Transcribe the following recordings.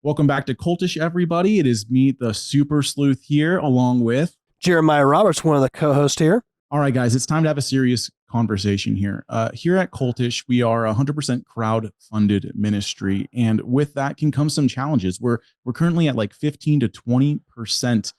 Welcome back to Cultish, everybody. It is me, the Super Sleuth, here, along with Jeremiah Roberts, one of the co-hosts here. All right, guys, it's time to have a serious conversation here. Here at Cultish, we are 100% crowd-funded ministry, and with that can come some challenges. We're currently at like 15 to 20%.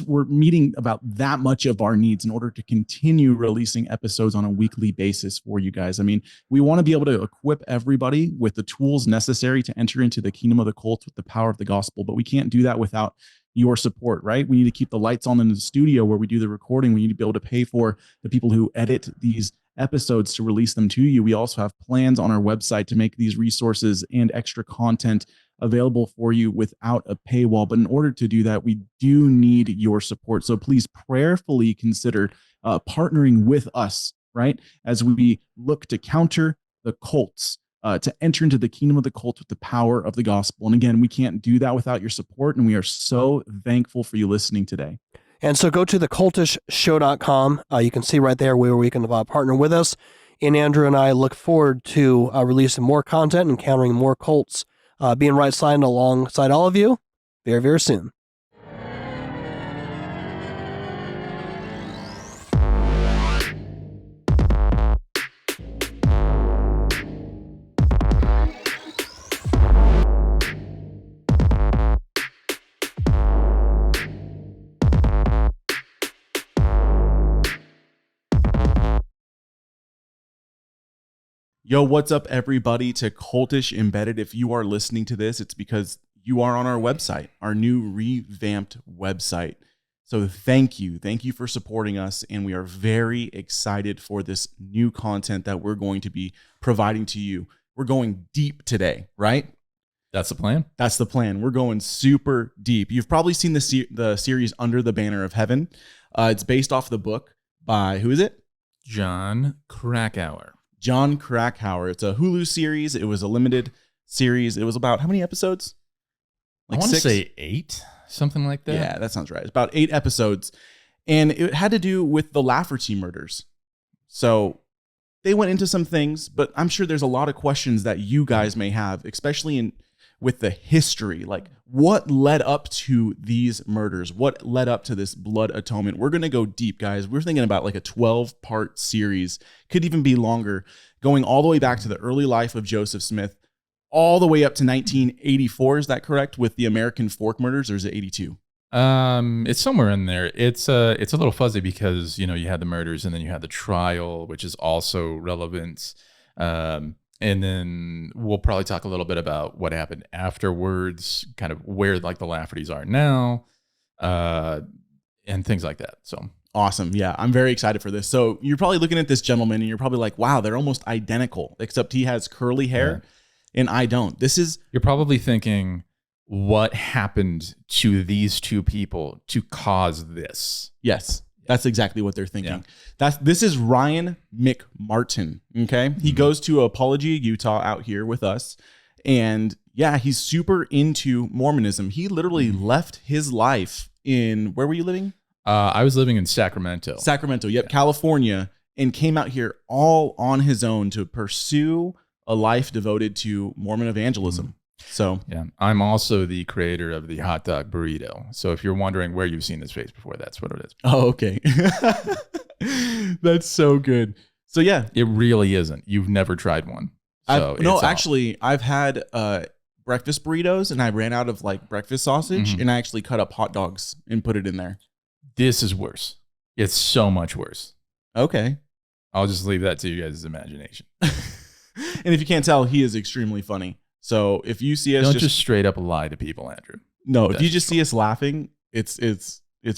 We're meeting about that much of our needs in order to continue releasing episodes on a weekly basis for you guys. I mean, we want to be able to equip everybody with the tools necessary to enter into the kingdom of the cult with the power of the gospel, but we can't do that without your support, right? We need to keep the lights on in the studio where we do the recording. We need to be able to pay for the people who edit these episodes to release them to you. We also have plans on our website to make these resources and extra content available for you without a paywall. But in order to do that, we do need your support. So please prayerfully consider partnering with us, right? As we look to counter the cults, to enter into the kingdom of the cult with the power of the gospel. And again, we can't do that without your support. And we are so thankful for you listening today. And so go to thecultishshow.com. You can see right there where we can partner with us. And Andrew and I look forward to releasing more content and encountering more cults, being right side alongside all of you very, very soon. Yo, what's up, everybody, to Cultish Embedded. If you are listening to this, it's because you are on our website, our new revamped website. So thank you. Thank you for supporting us. And we are very excited for this new content that we're going to be providing to you. We're going deep today, right? That's the plan. That's the plan. We're going super deep. You've probably seen the series Under the Banner of Heaven. It's based off the book by, who is it? John Krakauer. John Krakauer. It's a Hulu series. It was a limited series. It was about how many episodes? Like I want to say 8, something like that. Yeah, that sounds right. It's about 8 episodes. And it had to do with the Lafferty murders. So they went into some things, but I'm sure there's a lot of questions that you guys may have, especially with the history. Like, what led up to these murders? What led up to this blood atonement? We're going to go deep, guys. We're thinking about like a 12-part series, could even be longer, going all the way back to the early life of Joseph Smith, all the way up to 1984. Is that correct? With the American Fork murders, or is it 82? It's somewhere in there. It's a little fuzzy because, you had the murders and then you had the trial, which is also relevant. And then we'll probably talk a little bit about what happened afterwards, kind of where like the Laffertys are now, and things like that. So awesome. Yeah, I'm very excited for this. So you're probably looking at this gentleman and you're probably like, wow, they're almost identical, except he has curly hair and I don't. You're probably thinking, what happened to these two people to cause this? Yes. That's exactly what they're thinking. Yeah. This is Ryan McMartin. Okay. He goes to Apology, Utah out here with us. And yeah, he's super into Mormonism. He literally left his life where were you living? I was living in Sacramento. Yep. Yeah. California, and came out here all on his own to pursue a life devoted to Mormon evangelism. So yeah, I'm also the creator of the hot dog burrito. So if you're wondering where you've seen this face before, that's what it is. Oh, okay. That's so good. So yeah, it really isn't. You've never tried one. So actually, I've had breakfast burritos, and I ran out of like breakfast sausage, and I actually cut up hot dogs and put it in there. This is worse. It's so much worse. Okay, I'll just leave that to you guys' imagination. And if you can't tell, he is extremely funny. So if you see us, don't just straight up lie to people, Andrew. No, if you just see us laughing, it's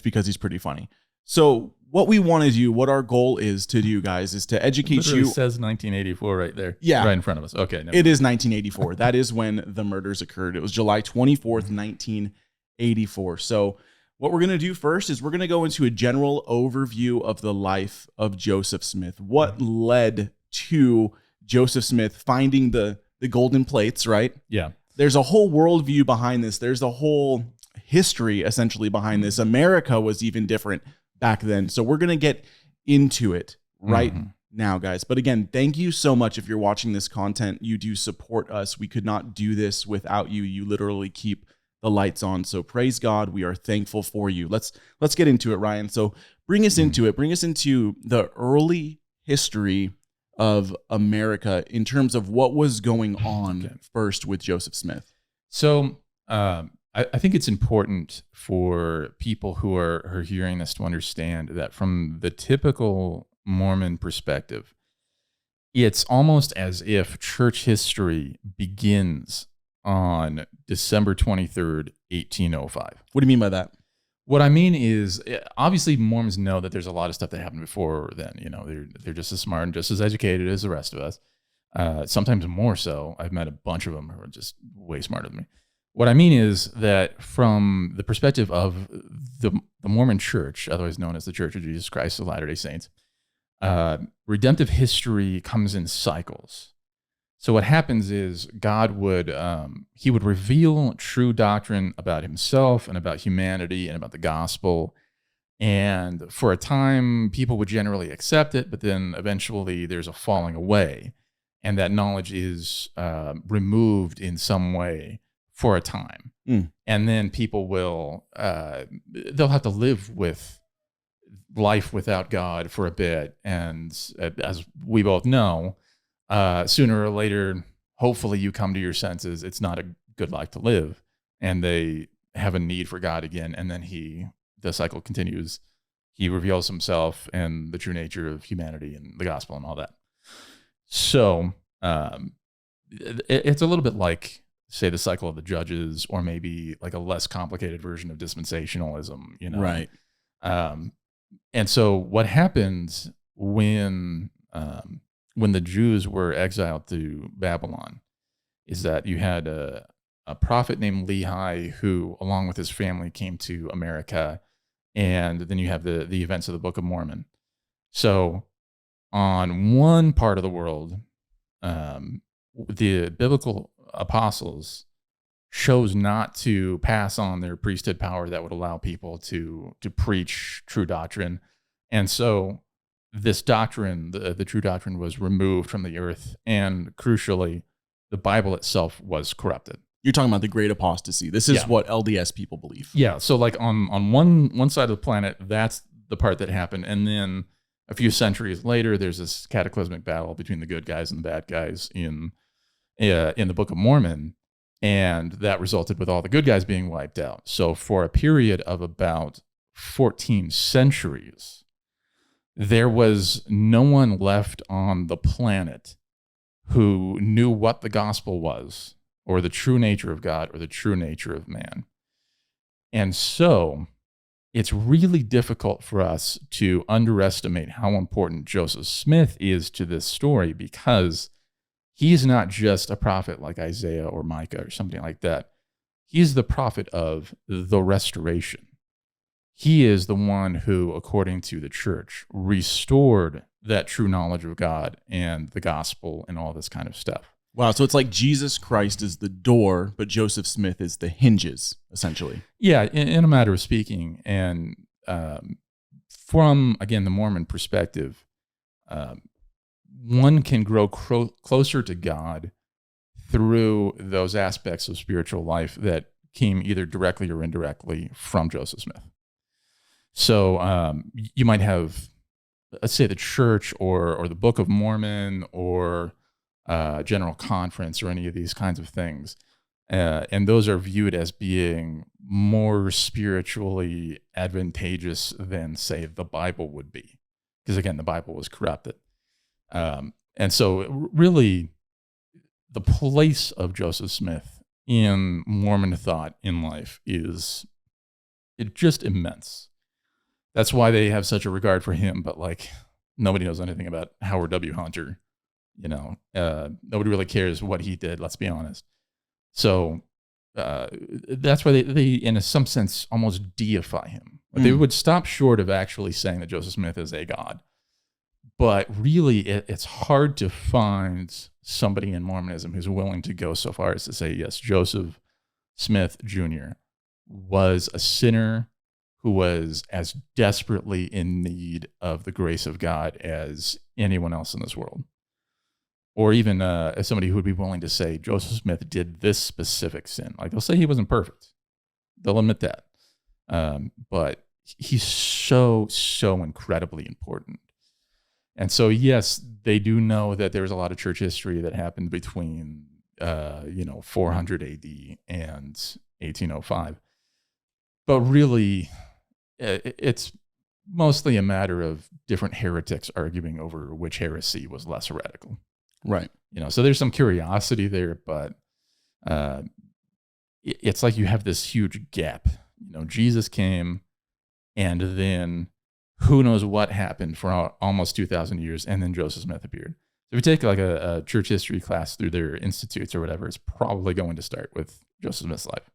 because he's pretty funny. So what we want to do, what our goal is to do, guys, is to educate you. It says 1984 right there. Yeah, right in front of us. Okay, it is 1984. That is when the murders occurred. It was July 24th, 1984. So what we're going to do first is we're going to go into a general overview of the life of Joseph Smith. What led to Joseph Smith finding the golden plates, right? Yeah. There's a whole worldview behind this. There's a whole history essentially behind this. America was even different back then. So we're going to get into it right now, guys. But again, thank you so much. If you're watching this content, you do support us. We could not do this without you. You literally keep the lights on. So praise God. We are thankful for you. Let's get into it, Ryan. So bring us into it. Bring us into the early history of America in terms of what was going on first with Joseph Smith. So I think it's important for people who are hearing this to understand that from the typical Mormon perspective, it's almost as if church history begins on December 23rd, 1805. What do you mean by that? What I mean is, obviously Mormons know that there's a lot of stuff that happened before then. You know, they're just as smart and just as educated as the rest of us. Sometimes more so. I've met a bunch of them who are just way smarter than me. What I mean is that from the perspective of the Mormon Church, otherwise known as the Church of Jesus Christ of Latter-day Saints, redemptive history comes in cycles. So what happens is God would reveal true doctrine about himself and about humanity and about the gospel. And for a time, people would generally accept it, but then eventually there's a falling away. And that knowledge is removed in some way for a time. And then people will, they'll have to live with life without God for a bit. And as we both know, sooner or later, hopefully you come to your senses. It's not a good life to live. And they have a need for God again. And then the cycle continues. He reveals himself and the true nature of humanity and the gospel and all that. So it's a little bit like, say, the cycle of the judges, or maybe like a less complicated version of dispensationalism, you know? Right. And so what happened when the Jews were exiled to Babylon is that you had a prophet named Lehi who, along with his family, came to America. And then you have the events of the Book of Mormon. So on one part of the world, the biblical apostles chose not to pass on their priesthood power that would allow people to preach true doctrine. And so this doctrine, the true doctrine, was removed from the earth. And crucially, the Bible itself was corrupted. You're talking about the great apostasy. This is what LDS people believe. Yeah. So like on one side of the planet, that's the part that happened. And then a few centuries later, there's this cataclysmic battle between the good guys and the bad guys in the Book of Mormon. And that resulted with all the good guys being wiped out. So for a period of about 14 centuries, there was no one left on the planet who knew what the gospel was, or the true nature of God, or the true nature of man. And so it's really difficult for us to underestimate how important Joseph Smith is to this story, because he's not just a prophet like Isaiah or Micah or something like that. He's the prophet of the restoration. He is the one who, according to the church, restored that true knowledge of God and the gospel and all this kind of stuff. Wow. So it's like Jesus Christ is the door, but Joseph Smith is the hinges, essentially. Yeah, in a matter of speaking. And from, again, the Mormon perspective, one can grow closer to God through those aspects of spiritual life that came either directly or indirectly from Joseph Smith. So you might have, let's say, the church or the Book of Mormon or General Conference or any of these kinds of things. And those are viewed as being more spiritually advantageous than, say, the Bible would be. Because, again, the Bible was corrupted. And so really the place of Joseph Smith in Mormon thought in life is just immense. That's why they have such a regard for him. But like, nobody knows anything about Howard W. Hunter. You know, nobody really cares what he did. Let's be honest. So that's why they, in some sense, almost deify him. They would stop short of actually saying that Joseph Smith is a god. But really, it's hard to find somebody in Mormonism who's willing to go so far as to say, yes, Joseph Smith Jr. was a sinner who was as desperately in need of the grace of God as anyone else in this world. Or even as somebody who would be willing to say Joseph Smith did this specific sin. Like, they'll say he wasn't perfect. They'll admit that. But he's so incredibly important. And so, yes, they do know that there's a lot of church history that happened between, 400 AD and 1805. But really, it's mostly a matter of different heretics arguing over which heresy was less heretical. Right. So there's some curiosity there, but it's like you have this huge gap. Jesus came, and then who knows what happened for almost 2,000 years, and then Joseph Smith appeared. So if you take like a church history class through their institutes or whatever, it's probably going to start with Joseph Smith's life.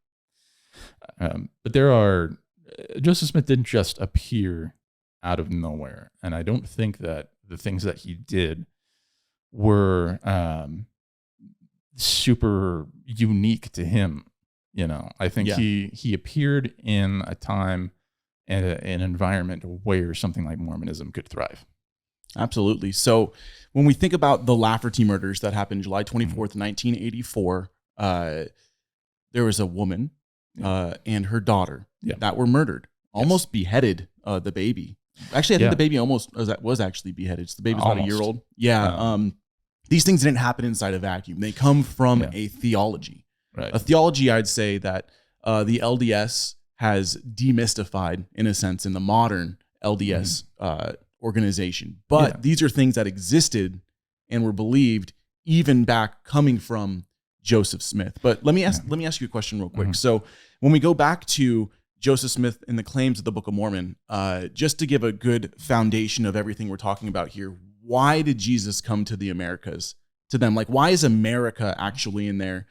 But Joseph Smith didn't just appear out of nowhere, and I don't think that the things that he did were super unique to him. I think he appeared in a time and an environment where something like Mormonism could thrive. Absolutely. So when we think about the Lafferty murders that happened July 24th, 1984, there was a woman and her daughter that were murdered, almost beheaded, the baby. Actually, I think the baby was actually beheaded. So the baby was about a year old. Yeah. These things didn't happen inside a vacuum. They come from a theology. Right. A theology, I'd say, that the LDS has demystified, in a sense, in the modern LDS organization. But these are things that existed and were believed even back coming from Joseph Smith. But let me ask you a question real quick. So when we go back to Joseph Smith and the claims of the Book of Mormon, just to give a good foundation of everything we're talking about here, why did Jesus come to the Americas, to them? Like, why is America actually in there?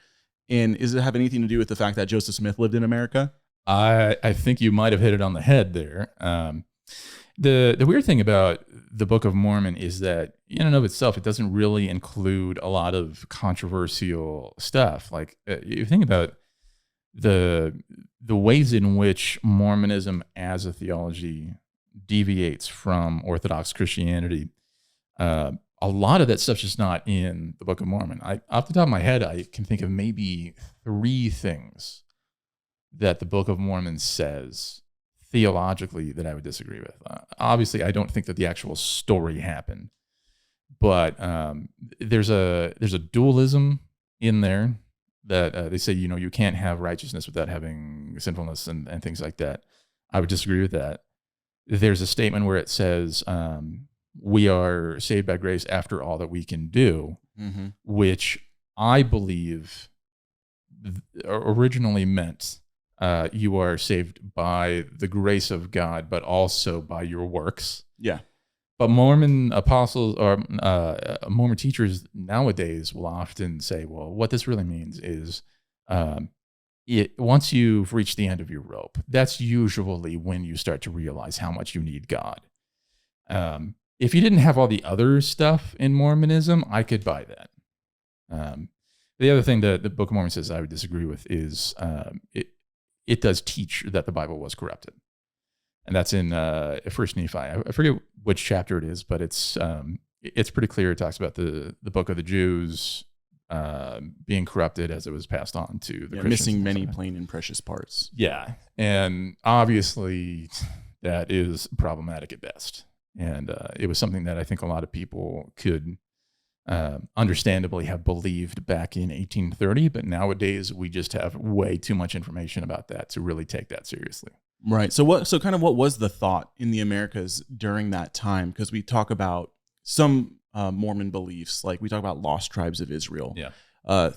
And does it have anything to do with the fact that Joseph Smith lived in America? I think you might have hit it on the head there. The weird thing about the Book of Mormon is that in and of itself, it doesn't really include a lot of controversial stuff. Like, you think about the ways in which Mormonism as a theology deviates from Orthodox Christianity. A lot of that stuff's just not in the Book of Mormon. Off the top of my head, I can think of maybe 3 things that the Book of Mormon says theologically that I would disagree with. Obviously, I don't think that the actual story happened, but there's a dualism in there that they say, you can't have righteousness without having sinfulness and things like that. I would disagree with that. There's a statement where it says, we are saved by grace after all that we can do, which I believe originally meant you are saved by the grace of God, but also by your works. Yeah. But Mormon apostles or Mormon teachers nowadays will often say, well, what this really means is once you've reached the end of your rope, that's usually when you start to realize how much you need God. If you didn't have all the other stuff in Mormonism, I could buy that. The other thing that the Book of Mormon says I would disagree with is it does teach that the Bible was corrupted. And that's in First Nephi. I forget which chapter it is, but it's pretty clear. It talks about the book of the Jews being corrupted as it was passed on to the Christians. Missing many plain and precious parts. Yeah. And obviously that is problematic at best. And it was something that I think a lot of people could understandably have believed back in 1830, but nowadays we just have way too much information about that to really take that seriously. Right. So what was the thought in the Americas during that time? Because we talk about some Mormon beliefs, like we talk about lost tribes of Israel,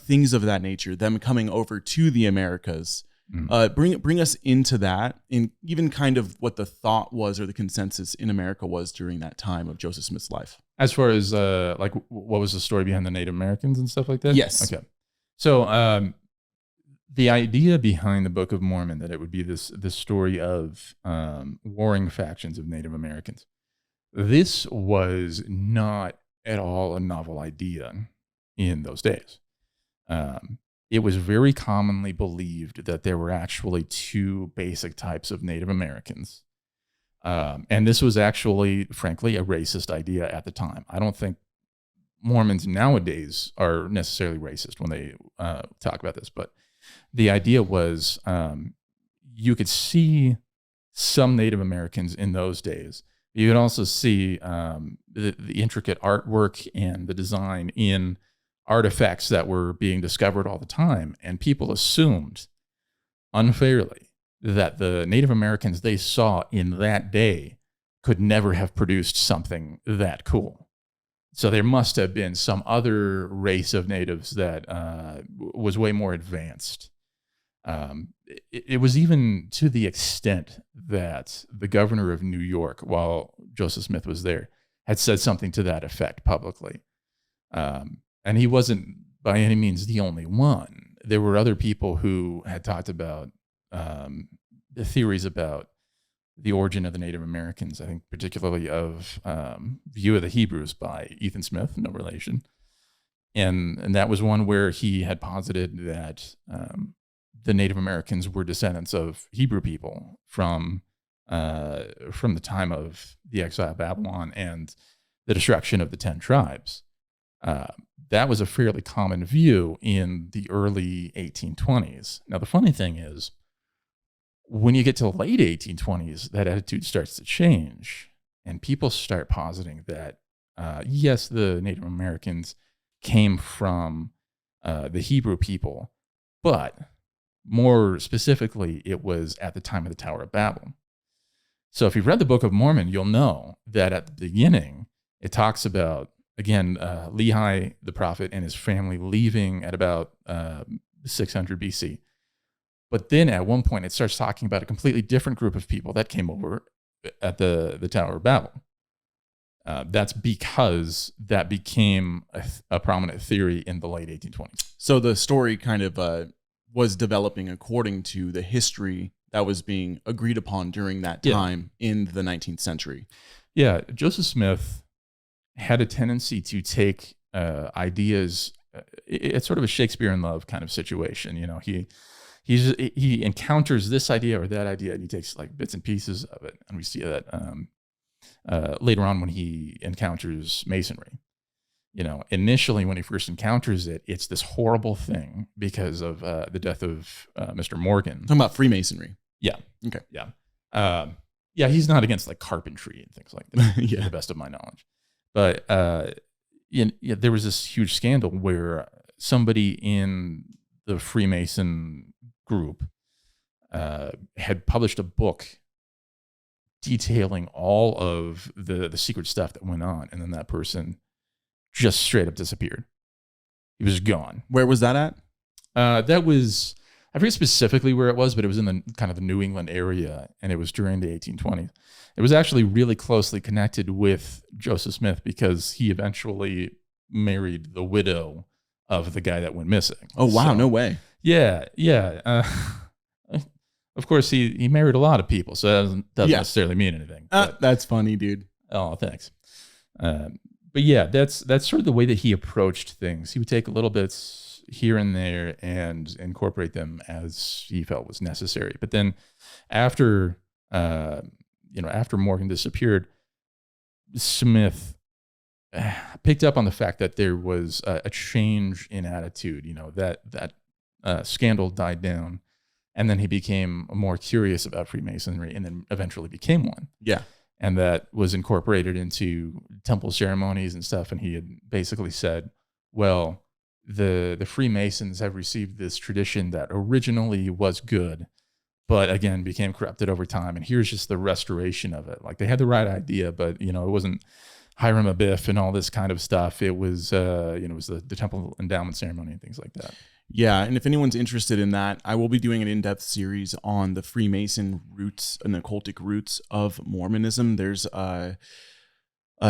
things of that nature, them coming over to the Americas. Bring us into that, and even kind of what the thought was or the consensus in America was during that time of Joseph Smith's life. As far as like what was the story behind the Native Americans and stuff like that? Yes. Okay. So the idea behind the Book of Mormon that it would be this story of warring factions of Native Americans. This was not at all a novel idea in those days. it was very commonly believed that there were actually two basic types of Native Americans. And this was actually, frankly, a racist idea at the time. I don't think Mormons nowadays are necessarily racist when they talk about this, but the idea was you could see some Native Americans in those days. You could also see the intricate artwork and the design in artifacts that were being discovered all the time. And people assumed unfairly that the Native Americans they saw in that day could never have produced something that cool. So there must have been some other race of natives that was way more advanced. It was even to the extent that the governor of New York, while Joseph Smith was there, had said something to that effect publicly. And he wasn't by any means the only one. There were other people who had talked about the theories about the origin of the Native Americans, I think particularly of View of the Hebrews by Ethan Smith, no relation. And that was one where he had posited that the Native Americans were descendants of Hebrew people from the time of the exile of Babylon and the destruction of the 10 tribes. That was a fairly common view in the early 1820s. Now, the funny thing is, when you get to the late 1820s, that attitude starts to change, and people start positing that, yes, the Native Americans came from the Hebrew people, but more specifically, it was at the time of the Tower of Babel. So if you've read the Book of Mormon, you'll know that at the beginning, it talks about, again, Lehi, the prophet, and his family leaving at about 600 BC. But then at one point, it starts talking about a completely different group of people that came over at the Tower of Babel. That's because that became a prominent theory in the late 1820s. So the story kind of was developing according to the history that was being agreed upon during that time in the 19th century. Yeah, Joseph Smith had a tendency to take ideas. It's sort of a Shakespeare in love kind of situation. You know, he encounters this idea or that idea, and he takes like bits and pieces of it. And we see that later on when he encounters Masonry. You know, initially when he first encounters it, it's this horrible thing because of the death of Mr. Morgan. Talking about Freemasonry. Yeah. Okay. Yeah. Yeah, he's not against like carpentry and things like that, Yeah. to the best of my knowledge. But there was this huge scandal where somebody in the Freemason group had published a book detailing all of the secret stuff that went on, and then that person just straight up disappeared. He was gone. Where was that at? That was, I forget specifically where it was, but it was in the kind of the New England area, and it was during the 1820s. It was actually really closely connected with Joseph Smith because he eventually married the widow of the guy that went missing. Oh, wow. So, No way. yeah. Of course, he married a lot of people, so that doesn't necessarily mean anything. That's funny, dude. Oh, thanks. But yeah, that's sort of the way that he approached things. He would take little bits here and there and incorporate them as he felt was necessary. But then after Morgan disappeared, Smith picked up on the fact that there was a change in attitude. You know, that scandal died down, and then he became more curious about Freemasonry, and then eventually became one. Yeah. And that was incorporated into temple ceremonies and stuff. And he had basically said, well, the Freemasons have received this tradition that originally was good, but again, became corrupted over time. And here's just the restoration of it. Like, they had the right idea, but, you know, it wasn't Hiram Abiff and all this kind of stuff. It was, it was the temple endowment ceremony and things like that. Yeah, and if anyone's interested in that, I will be doing an in-depth series on the Freemason roots and the occultic roots of Mormonism. There's a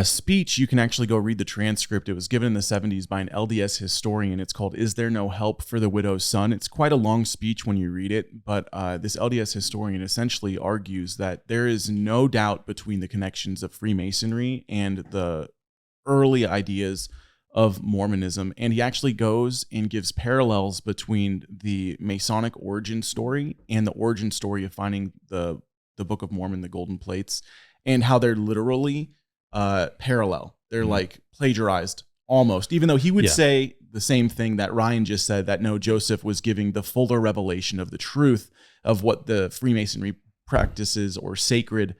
speech, you can actually go read the transcript. It was given in the 70s by an LDS historian. It's called "Is There No Help for the Widow's Son?" It's quite a long speech when you read it, but this LDS historian essentially argues that there is no doubt between the connections of Freemasonry and the early ideas of Mormonism, and he actually goes and gives parallels between the Masonic origin story and the origin story of finding the Book of Mormon, the golden plates, and how they're literally parallel. They're like plagiarized almost, even though he would say the same thing that Ryan just said, that no, Joseph was giving the fuller revelation of the truth of what the Freemasonry practices or sacred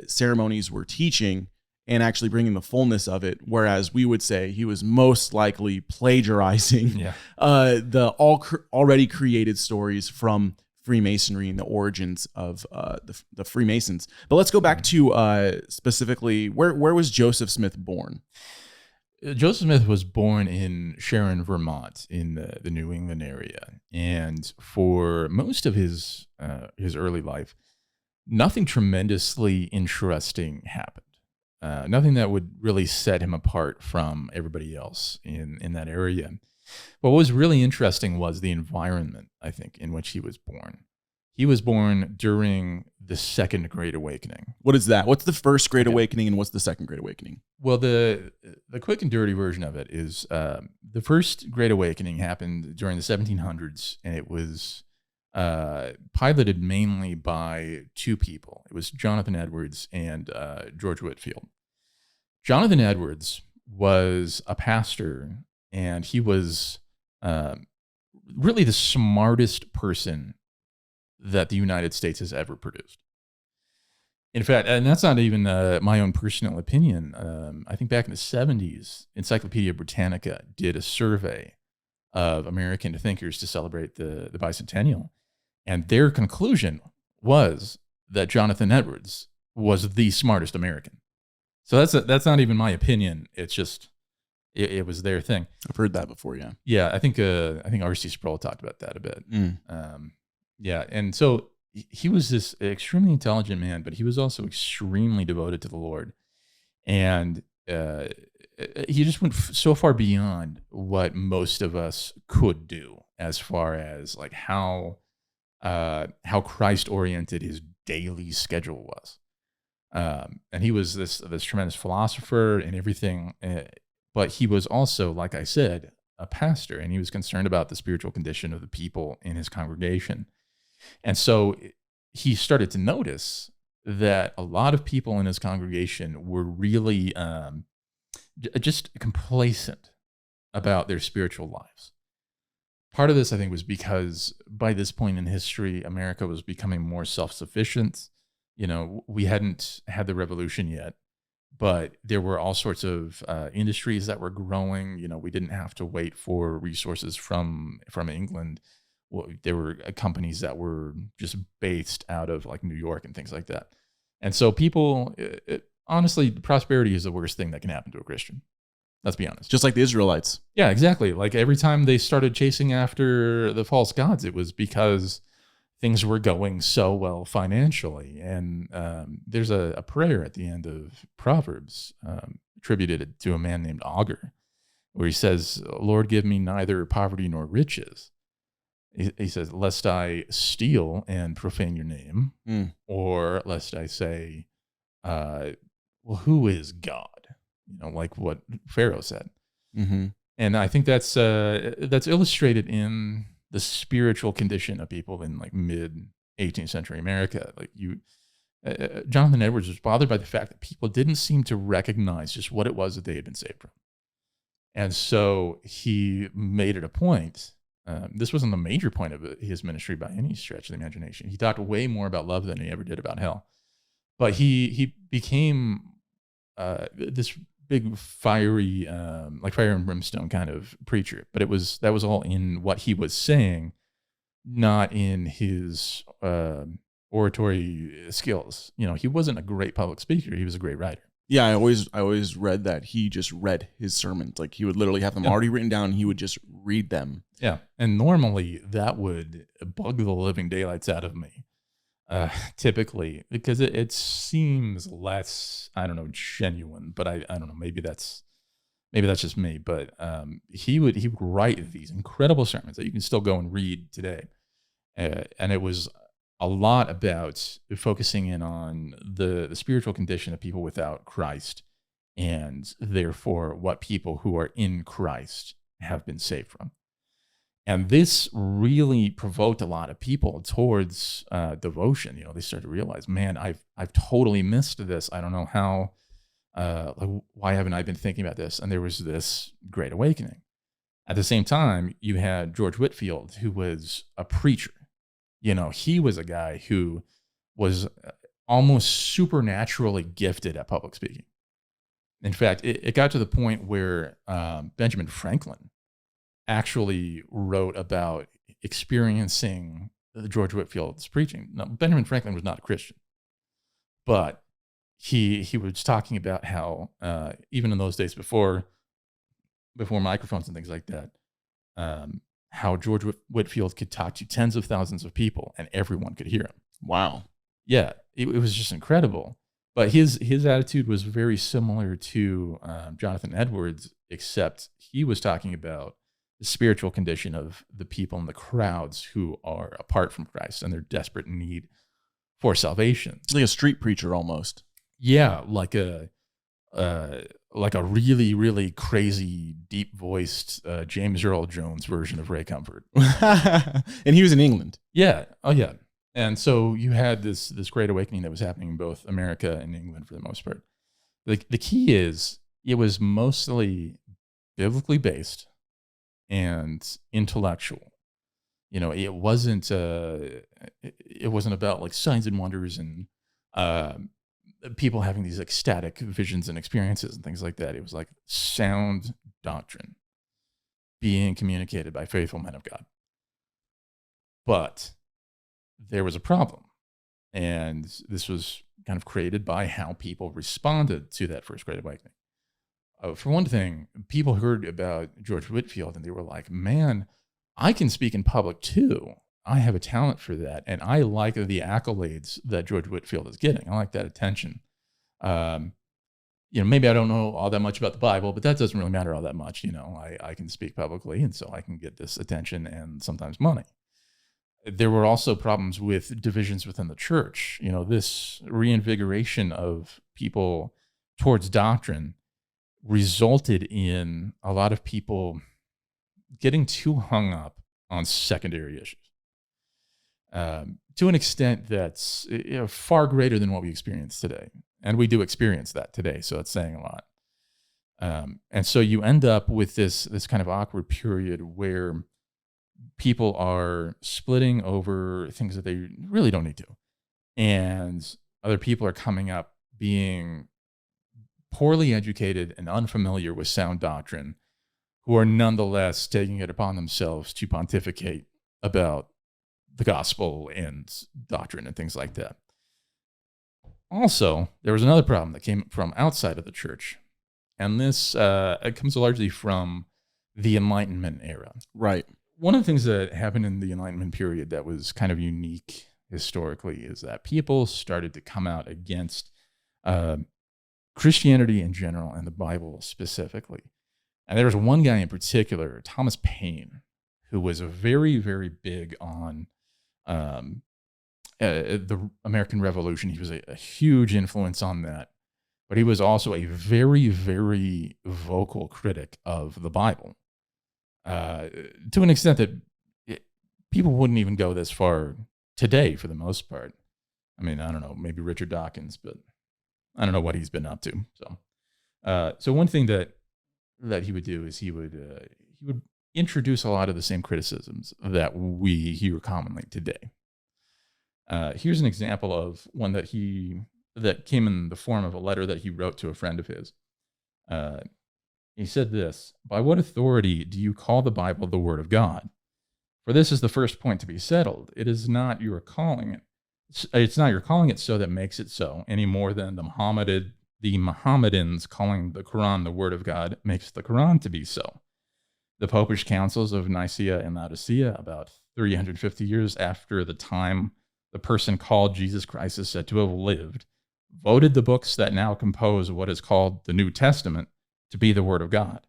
ceremonies were teaching, and actually bringing the fullness of it, whereas we would say he was most likely plagiarizing the already created stories from Freemasonry and the origins of the Freemasons. But let's go back to specifically, where was Joseph Smith born? Joseph Smith was born in Sharon, Vermont, in the New England area, and for most of his early life, nothing tremendously interesting happened. Nothing that would really set him apart from everybody else in that area. But what was really interesting was the environment, I think, in which he was born. He was born during the Second Great Awakening. What is that? What's the First Great Awakening and what's the Second Great Awakening? Well, the quick and dirty version of it is the First Great Awakening happened during the 1700s, and it was piloted mainly by two people. It was Jonathan Edwards and George Whitefield. Jonathan Edwards was a pastor, and he was really the smartest person that the United States has ever produced. In fact, and that's not even my own personal opinion. I think back in the 70s, Encyclopedia Britannica did a survey of American thinkers to celebrate the bicentennial. And their conclusion was that Jonathan Edwards was the smartest American. So that's not even my opinion. It's just it was their thing. I've heard that before. Yeah. Yeah, I think R.C. Sproul talked about that a bit. Yeah, and so he was this extremely intelligent man, but he was also extremely devoted to the Lord, and he just went so far beyond what most of us could do, as far as like how Christ-oriented his daily schedule was. And he was this tremendous philosopher and everything, but he was also, like I said, a pastor, and he was concerned about the spiritual condition of the people in his congregation. And so he started to notice that a lot of people in his congregation were really just complacent about their spiritual lives. Part of this, I think, was because by this point in history, America was becoming more self-sufficient. You know, we hadn't had the revolution yet, but there were all sorts of industries that were growing. You know, we didn't have to wait for resources from England. Well, there were companies that were just based out of like New York and things like that. And so people, honestly, prosperity is the worst thing that can happen to a Christian. Let's be honest. Just like the Israelites. Yeah, exactly. Like every time they started chasing after the false gods, it was because things were going so well financially. And there's a prayer at the end of Proverbs attributed to a man named Augur, where he says, "Lord, give me neither poverty nor riches." He says, "Lest I steal and profane your name, or lest I say, well, who is God?" You know, like what Pharaoh said. Mm-hmm. And I think that's illustrated in the spiritual condition of people in like mid 18th century America. Like Jonathan Edwards was bothered by the fact that people didn't seem to recognize just what it was that they had been saved from. And so he made it a point. This wasn't the major point of his ministry by any stretch of the imagination. He talked way more about love than he ever did about hell. But he became this big fiery, like fire and brimstone kind of preacher. But that was all in what he was saying, not in his oratory skills. You know, he wasn't a great public speaker. He was a great writer. Yeah, I always read that he just read his sermons. Like he would literally have them already written down. And he would just read them. Yeah, and normally that would bug the living daylights out of me. Typically, because it seems less, I don't know, genuine. But I don't know. Maybe that's just me. But he would write these incredible sermons that you can still go and read today, and it was a lot about focusing in on the spiritual condition of people without Christ and therefore what people who are in Christ have been saved from. And this really provoked a lot of people towards devotion. They started to realize, man, I've totally missed this. I don't know how. Why haven't I been thinking about this? And there was this great awakening. At the same time, you had George Whitefield, who was a preacher. He was a guy who was almost supernaturally gifted at public speaking. In fact, it got to the point where Benjamin Franklin actually wrote about experiencing George Whitefield's preaching. Now, Benjamin Franklin was not a Christian, but he was talking about how even in those days before microphones and things like that, how George Whitefield could talk to tens of thousands of people and everyone could hear him. Wow. Yeah, it was just incredible. But his attitude was very similar to Jonathan Edwards, except he was talking about the spiritual condition of the people in the crowds who are apart from Christ and their desperate need for salvation. It's like a street preacher almost. Yeah, like a really, really crazy, deep-voiced James Earl Jones version of Ray Comfort. And he was in England. Yeah. Oh, yeah. And so you had this great awakening that was happening in both America and England for the most part. The key is it was mostly biblically based and intellectual. It wasn't about like signs and wonders and people having these ecstatic visions and experiences and things like that. It was like sound doctrine being communicated by faithful men of God. But there was a problem, and this was kind of created by how people responded to that first Great Awakening. For one thing, people heard about George Whitefield and they were like, man, I can speak in public too. I have a talent for that. And I like the accolades that George Whitefield is getting. I like that attention. Maybe I don't know all that much about the Bible, but that doesn't really matter all that much. I can speak publicly, and so I can get this attention and sometimes money. There were also problems with divisions within the church. This reinvigoration of people towards doctrine resulted in a lot of people getting too hung up on secondary issues to an extent that's far greater than what we experience today. And we do experience that today, so it's saying a lot. And so you end up with this kind of awkward period where people are splitting over things that they really don't need to. And other people are coming up being poorly educated and unfamiliar with sound doctrine, who are nonetheless taking it upon themselves to pontificate about the gospel and doctrine and things like that. Also, there was another problem that came from outside of the church, and this it comes largely from the Enlightenment era. Right. One of the things that happened in the Enlightenment period that was kind of unique historically is that people started to come out against Christianity in general and the Bible specifically. And there was one guy in particular, Thomas Paine, who was very, very big on the American Revolution. He was a huge influence on that. But he was also a very, very vocal critic of the Bible, to an extent that people wouldn't even go this far today for the most part. I mean, I don't know, maybe Richard Dawkins, but I don't know what he's been up to. So one thing that he would do is he would introduce a lot of the same criticisms that we hear commonly today. Here's an example of one that came in the form of a letter that he wrote to a friend of his. He said this: "By what authority do you call the Bible the Word of God? For this is the first point to be settled. It is not your calling it. It's not your calling it so that makes it so, any more than the Mohammedans calling the Quran the Word of God makes the Quran to be so. The Popish councils of Nicaea and Laodicea, about 350 years after the time the person called Jesus Christ is said to have lived, voted the books that now compose what is called the New Testament to be the Word of God.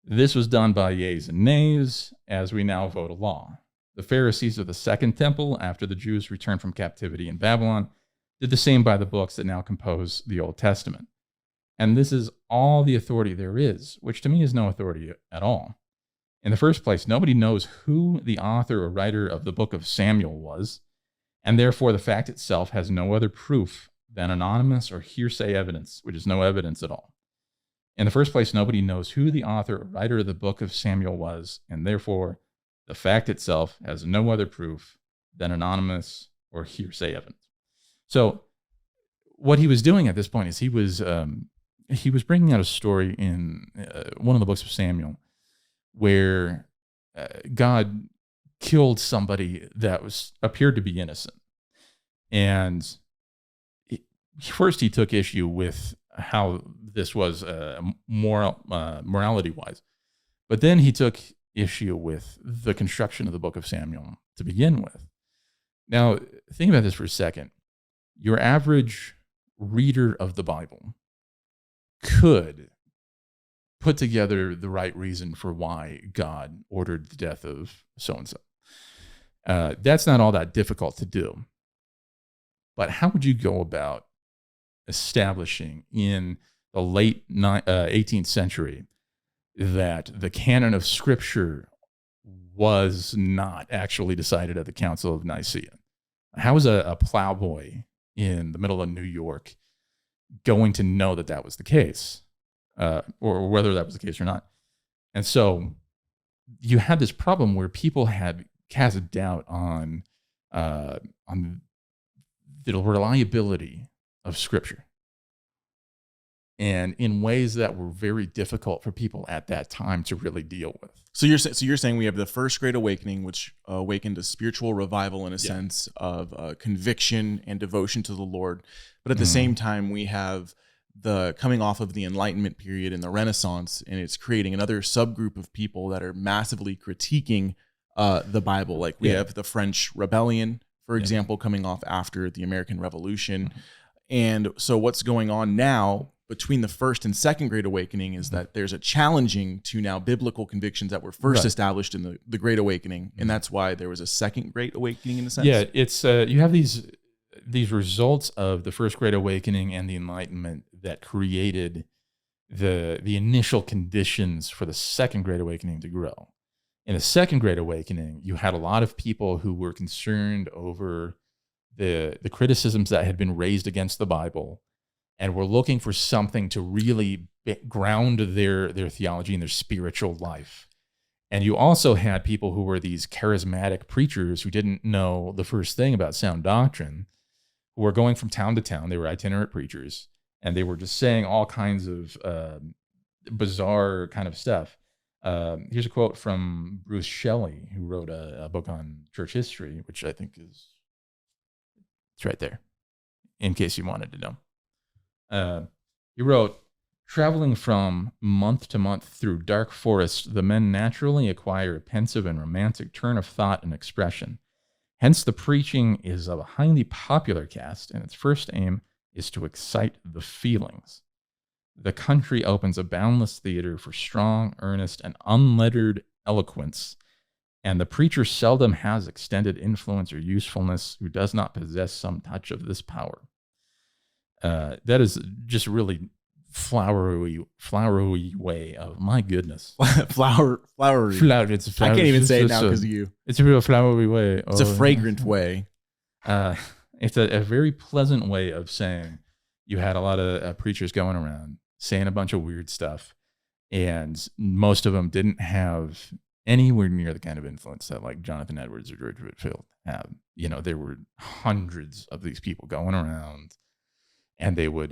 This was done by yeas and nays, as we now vote a law. The Pharisees of the Second Temple, after the Jews returned from captivity in Babylon, did the same by the books that now compose the Old Testament. and this is all the authority there is, which to me is no authority at all. In the first place, nobody knows who the author or writer of the book of Samuel was, and therefore the fact itself has no other proof than anonymous or hearsay evidence, which is no evidence at all. In the first place, nobody knows who the author or writer of the book of Samuel was, and therefore the fact itself has no other proof than anonymous or hearsay evidence. So what he was doing at this point is he was bringing out a story in one of the books of Samuel where God killed somebody that appeared to be innocent. And first he took issue with how this was morality-wise. But then he took issue with the construction of the book of Samuel to begin with. Now, think about this for a second. Your average reader of the Bible could put together the right reason for why God ordered the death of so-and-so. That's not all that difficult to do. But how would you go about establishing in the late 18th century that the canon of Scripture was not actually decided at the Council of Nicaea? How is a plowboy in the middle of New York going to know that that was the case, or whether that was the case or not? And so you had this problem where people had cast doubt on the reliability of Scripture, and in ways that were very difficult for people at that time to really deal with. So you're saying we have the First Great Awakening, which awakened a spiritual revival in a sense of conviction and devotion to the Lord, but at the same time we have the coming off of the Enlightenment period and the Renaissance, and it's creating another subgroup of people that are massively critiquing the Bible. Like we have the French Rebellion, for example, coming off after the American Revolution. And so what's going on now between the First and Second Great Awakening is that there's a challenging to now biblical convictions that were first established in the Great Awakening. And that's why there was a Second Great Awakening in a sense. Yeah, it's you have these results of the First Great Awakening and the Enlightenment that created the initial conditions for the Second Great Awakening to grow. In the Second Great Awakening, you had a lot of people who were concerned over the criticisms that had been raised against the Bible, and were looking for something to really ground their theology and their spiritual life. And you also had people who were these charismatic preachers who didn't know the first thing about sound doctrine, who were going from town to town. They were itinerant preachers, and they were just saying all kinds of bizarre kind of stuff. Here's a quote from Bruce Shelley, who wrote a book on church history, which I think it's right there, in case you wanted to know. He wrote, "Traveling from month to month through dark forests, the men naturally acquire a pensive and romantic turn of thought and expression. Hence, the preaching is of a highly popular cast, and its first aim is to excite the feelings. The country opens a boundless theater for strong, earnest, and unlettered eloquence, and the preacher seldom has extended influence or usefulness who does not possess some touch of this power." That is just really flowery way of, my goodness. flowery. It's a flower. I can't even say it now because of you. It's a real flowery way. It's a fragrant way. It's a very pleasant way of saying you had a lot of preachers going around saying a bunch of weird stuff, and most of them didn't have anywhere near the kind of influence that like Jonathan Edwards or George Whitefield had. You know, there were hundreds of these people going around, and they would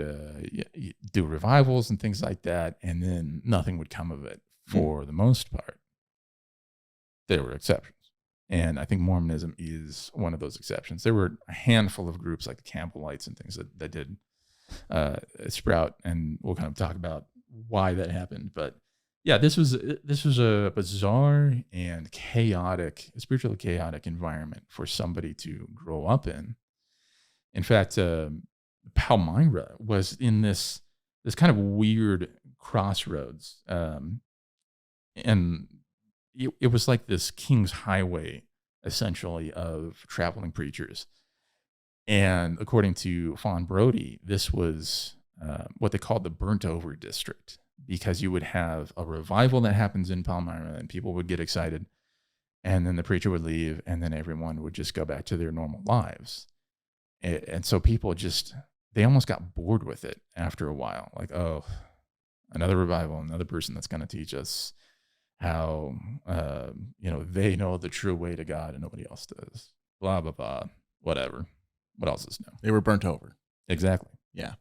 do revivals and things like that, and then nothing would come of it for the most part. There were exceptions, and I think Mormonism is one of those exceptions. There were a handful of groups like the Campbellites and things that did sprout, and we'll kind of talk about why that happened. But yeah, this was a bizarre and chaotic, spiritually chaotic environment for somebody to grow up in. In fact, Palmyra was in this kind of weird crossroads, and it was like this King's Highway, essentially, of traveling preachers. And according to Fawn Brody, this was what they called the burnt over district, because you would have a revival that happens in Palmyra and people would get excited, and then the preacher would leave, and then everyone would just go back to their normal lives. And so people they almost got bored with it after a while. Like, oh, another revival, another person that's going to teach us how, they know the true way to God and nobody else does. Blah, blah, blah, whatever. What else is new? They were burnt over. Exactly. Yeah.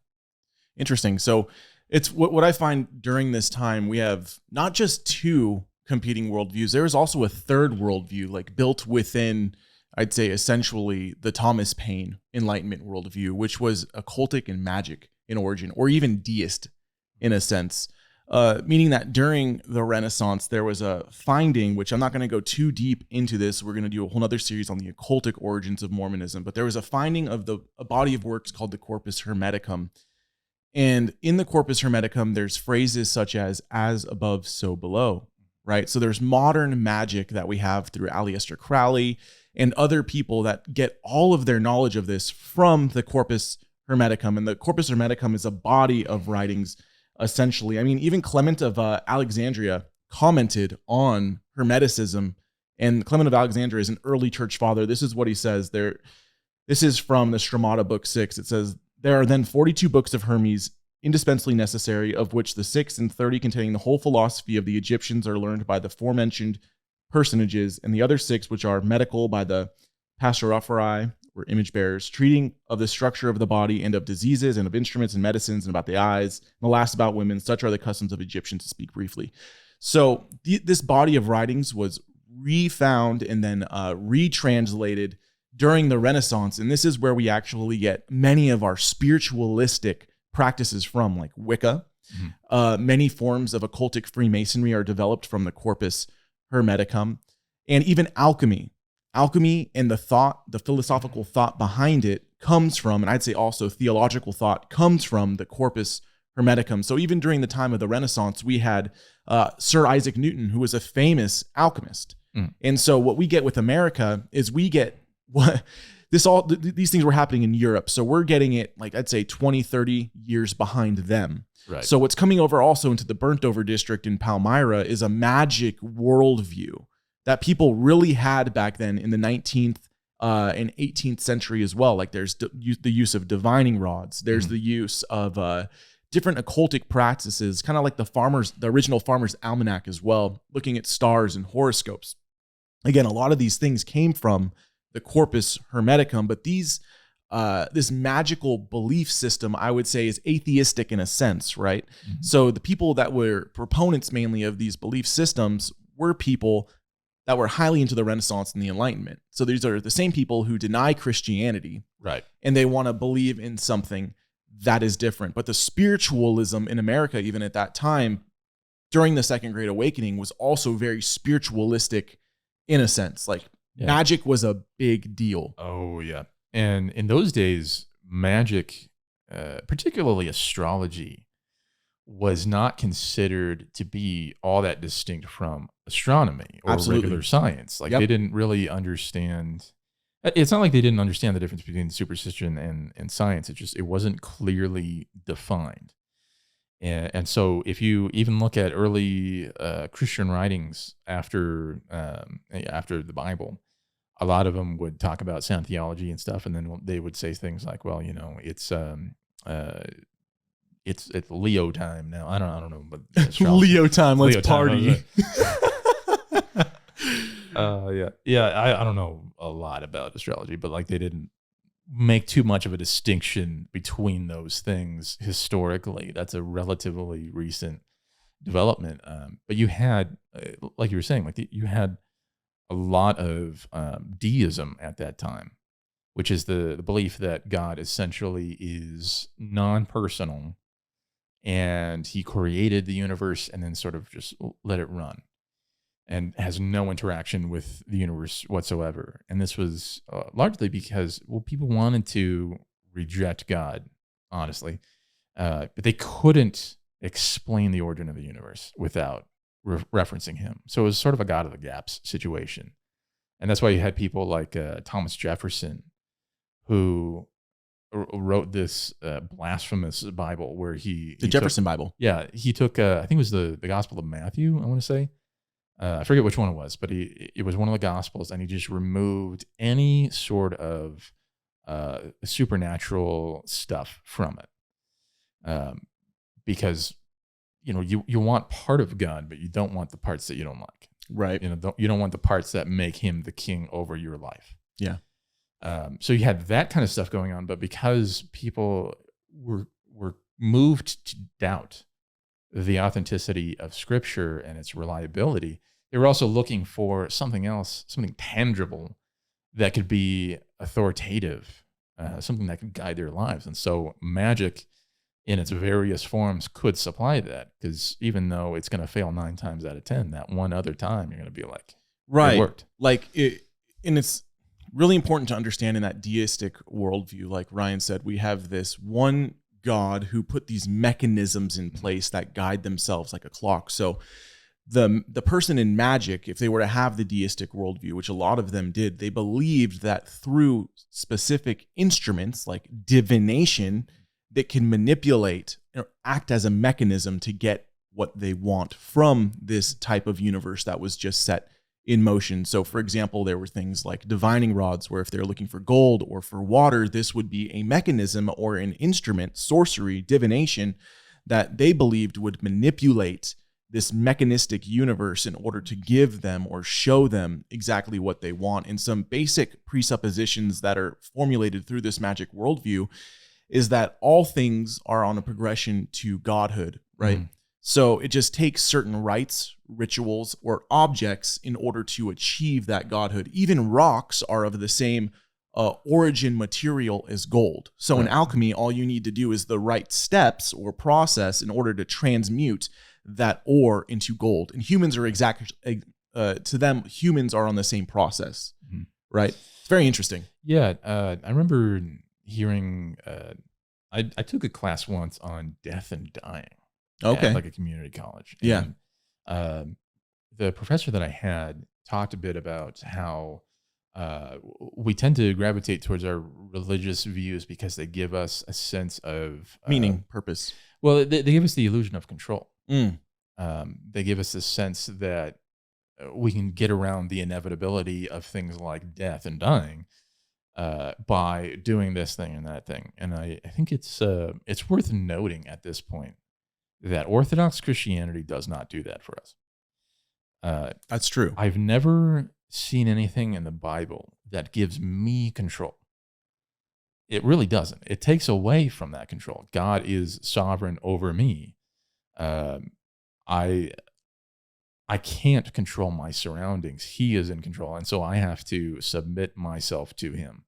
Interesting. So it's what I find during this time, we have not just two competing worldviews. There is also a third worldview, like built within, I'd say, essentially the Thomas Paine Enlightenment worldview, which was occultic and magic in origin, or even deist in a sense, meaning that during the Renaissance, there was a finding, which I'm not going to go too deep into this. We're going to do a whole other series on the occultic origins of Mormonism, but there was a finding of a body of works called the Corpus Hermeticum. And in the Corpus Hermeticum, there's phrases such as above, so below, right? So there's modern magic that we have through Aleister Crowley and other people that get all of their knowledge of this from the Corpus Hermeticum. And the Corpus Hermeticum is a body of writings, essentially. I mean, even Clement of Alexandria commented on Hermeticism, and Clement of Alexandria is an early church father. This is what he says there. This is from the Stromata, Book 6. It says, "There are then 42 books of Hermes, indispensably necessary, of which the 6 and 30 containing the whole philosophy of the Egyptians are learned by the forementioned personages, and the other 6, which are medical, by the Pastorophorai, or image bearers, treating of the structure of the body and of diseases and of instruments and medicines and about the eyes, and the last about women. Such are the customs of Egyptians, to speak briefly." So this body of writings was refound and then retranslated during the Renaissance. And this is where we actually get many of our spiritualistic practices from, like Wicca. Mm-hmm. Many forms of occultic Freemasonry are developed from the Corpus Hermeticum, and even alchemy. Alchemy and the philosophical thought behind it comes from, and I'd say also theological thought comes from, the Corpus Hermeticum. So even during the time of the Renaissance, we had Sir Isaac Newton, who was a famous alchemist. And so what we get with America is we get these things were happening in Europe. So we're getting it, like, I'd say 20, 30 years behind them. Right. So what's coming over also into the burnt over district in Palmyra is a magic worldview that people really had back then in the 19th and 18th century as well. Like there's the use of divining rods. There's the use of different occultic practices, kind of like the original Farmer's Almanac as well, looking at stars and horoscopes. Again, a lot of these things came from the Corpus Hermeticum, but this magical belief system, I would say, is atheistic in a sense, right? Mm-hmm. So the people that were proponents mainly of these belief systems were people that were highly into the Renaissance and the Enlightenment. So these are the same people who deny Christianity, right? And they want to believe in something that is different. But the spiritualism in America, even at that time, during the Second Great Awakening, was also very spiritualistic in a sense. Like magic was a big deal. Oh, yeah. And in those days, magic, particularly astrology, was not considered to be all that distinct from astronomy or regular science. Like they didn't really understand. It's not like they didn't understand the difference between superstition and science. It wasn't clearly defined. And so if you even look at early Christian writings after the Bible, a lot of them would talk about sound theology and stuff, and then they would say things like, "Well, it's Leo time now." I don't know, but Leo time. Let's party. I don't know a lot about astrology, but like they didn't make too much of a distinction between those things historically. That's a relatively recent development. But you had, like you were saying, like you had a lot of deism at that time, which is the belief that God essentially is non-personal and he created the universe and then sort of just let it run and has no interaction with the universe whatsoever. And this was largely because, people wanted to reject God, honestly, but they couldn't explain the origin of the universe without referencing him. So it was sort of a God of the gaps situation. And that's why you had people like Thomas Jefferson, who wrote this blasphemous Bible where The Jefferson Bible. Yeah, he took I think it was the Gospel of Matthew, I want to say. I forget which one it was, but it was one of the Gospels, and he just removed any sort of supernatural stuff from it, because you want part of God, but you don't want the parts that you don't like. Right. You don't want the parts that make him the king over your life. Yeah. So you had that kind of stuff going on, but because people were moved to doubt the authenticity of Scripture and its reliability, they were also looking for something else, something tangible that could be authoritative, something that could guide their lives. And so magic in its various forms could supply that, because even though it's going to fail 9 times out of 10, that one other time you're going to be like, right, it worked. And it's really important to understand in that deistic worldview, like Ryan said, we have this one God who put these mechanisms in place that guide themselves like a clock. So the person in magic, if they were to have the deistic worldview, which a lot of them did, they believed that through specific instruments like divination, that can manipulate or act as a mechanism to get what they want from this type of universe that was just set in motion. So, for example, there were things like divining rods, where if they're looking for gold or for water, this would be a mechanism or an instrument, sorcery, divination, that they believed would manipulate this mechanistic universe in order to give them or show them exactly what they want. And some basic presuppositions that are formulated through this magic worldview is that all things are on a progression to godhood, right? Mm. So it just takes certain rites, rituals, or objects in order to achieve that godhood. Even rocks are of the same origin material as gold. So in alchemy, all you need to do is the right steps or process in order to transmute that ore into gold. And humans are to them, humans are on the same process, right? It's very interesting. Yeah, I remember hearing, I took a class once on death and dying. Okay. At like a community college. Yeah. And, the professor that I had talked a bit about how we tend to gravitate towards our religious views because they give us a sense of meaning, purpose. Well, they give us the illusion of control. Mm. They give us this sense that we can get around the inevitability of things like death and dying by doing this thing and that thing. And I think it's worth noting at this point that Orthodox Christianity does not do that for us. That's true. I've never seen anything in the Bible that gives me control. It really doesn't. It takes away from that control. God is sovereign over me. I can't control my surroundings. He is in control. And so I have to submit myself to him.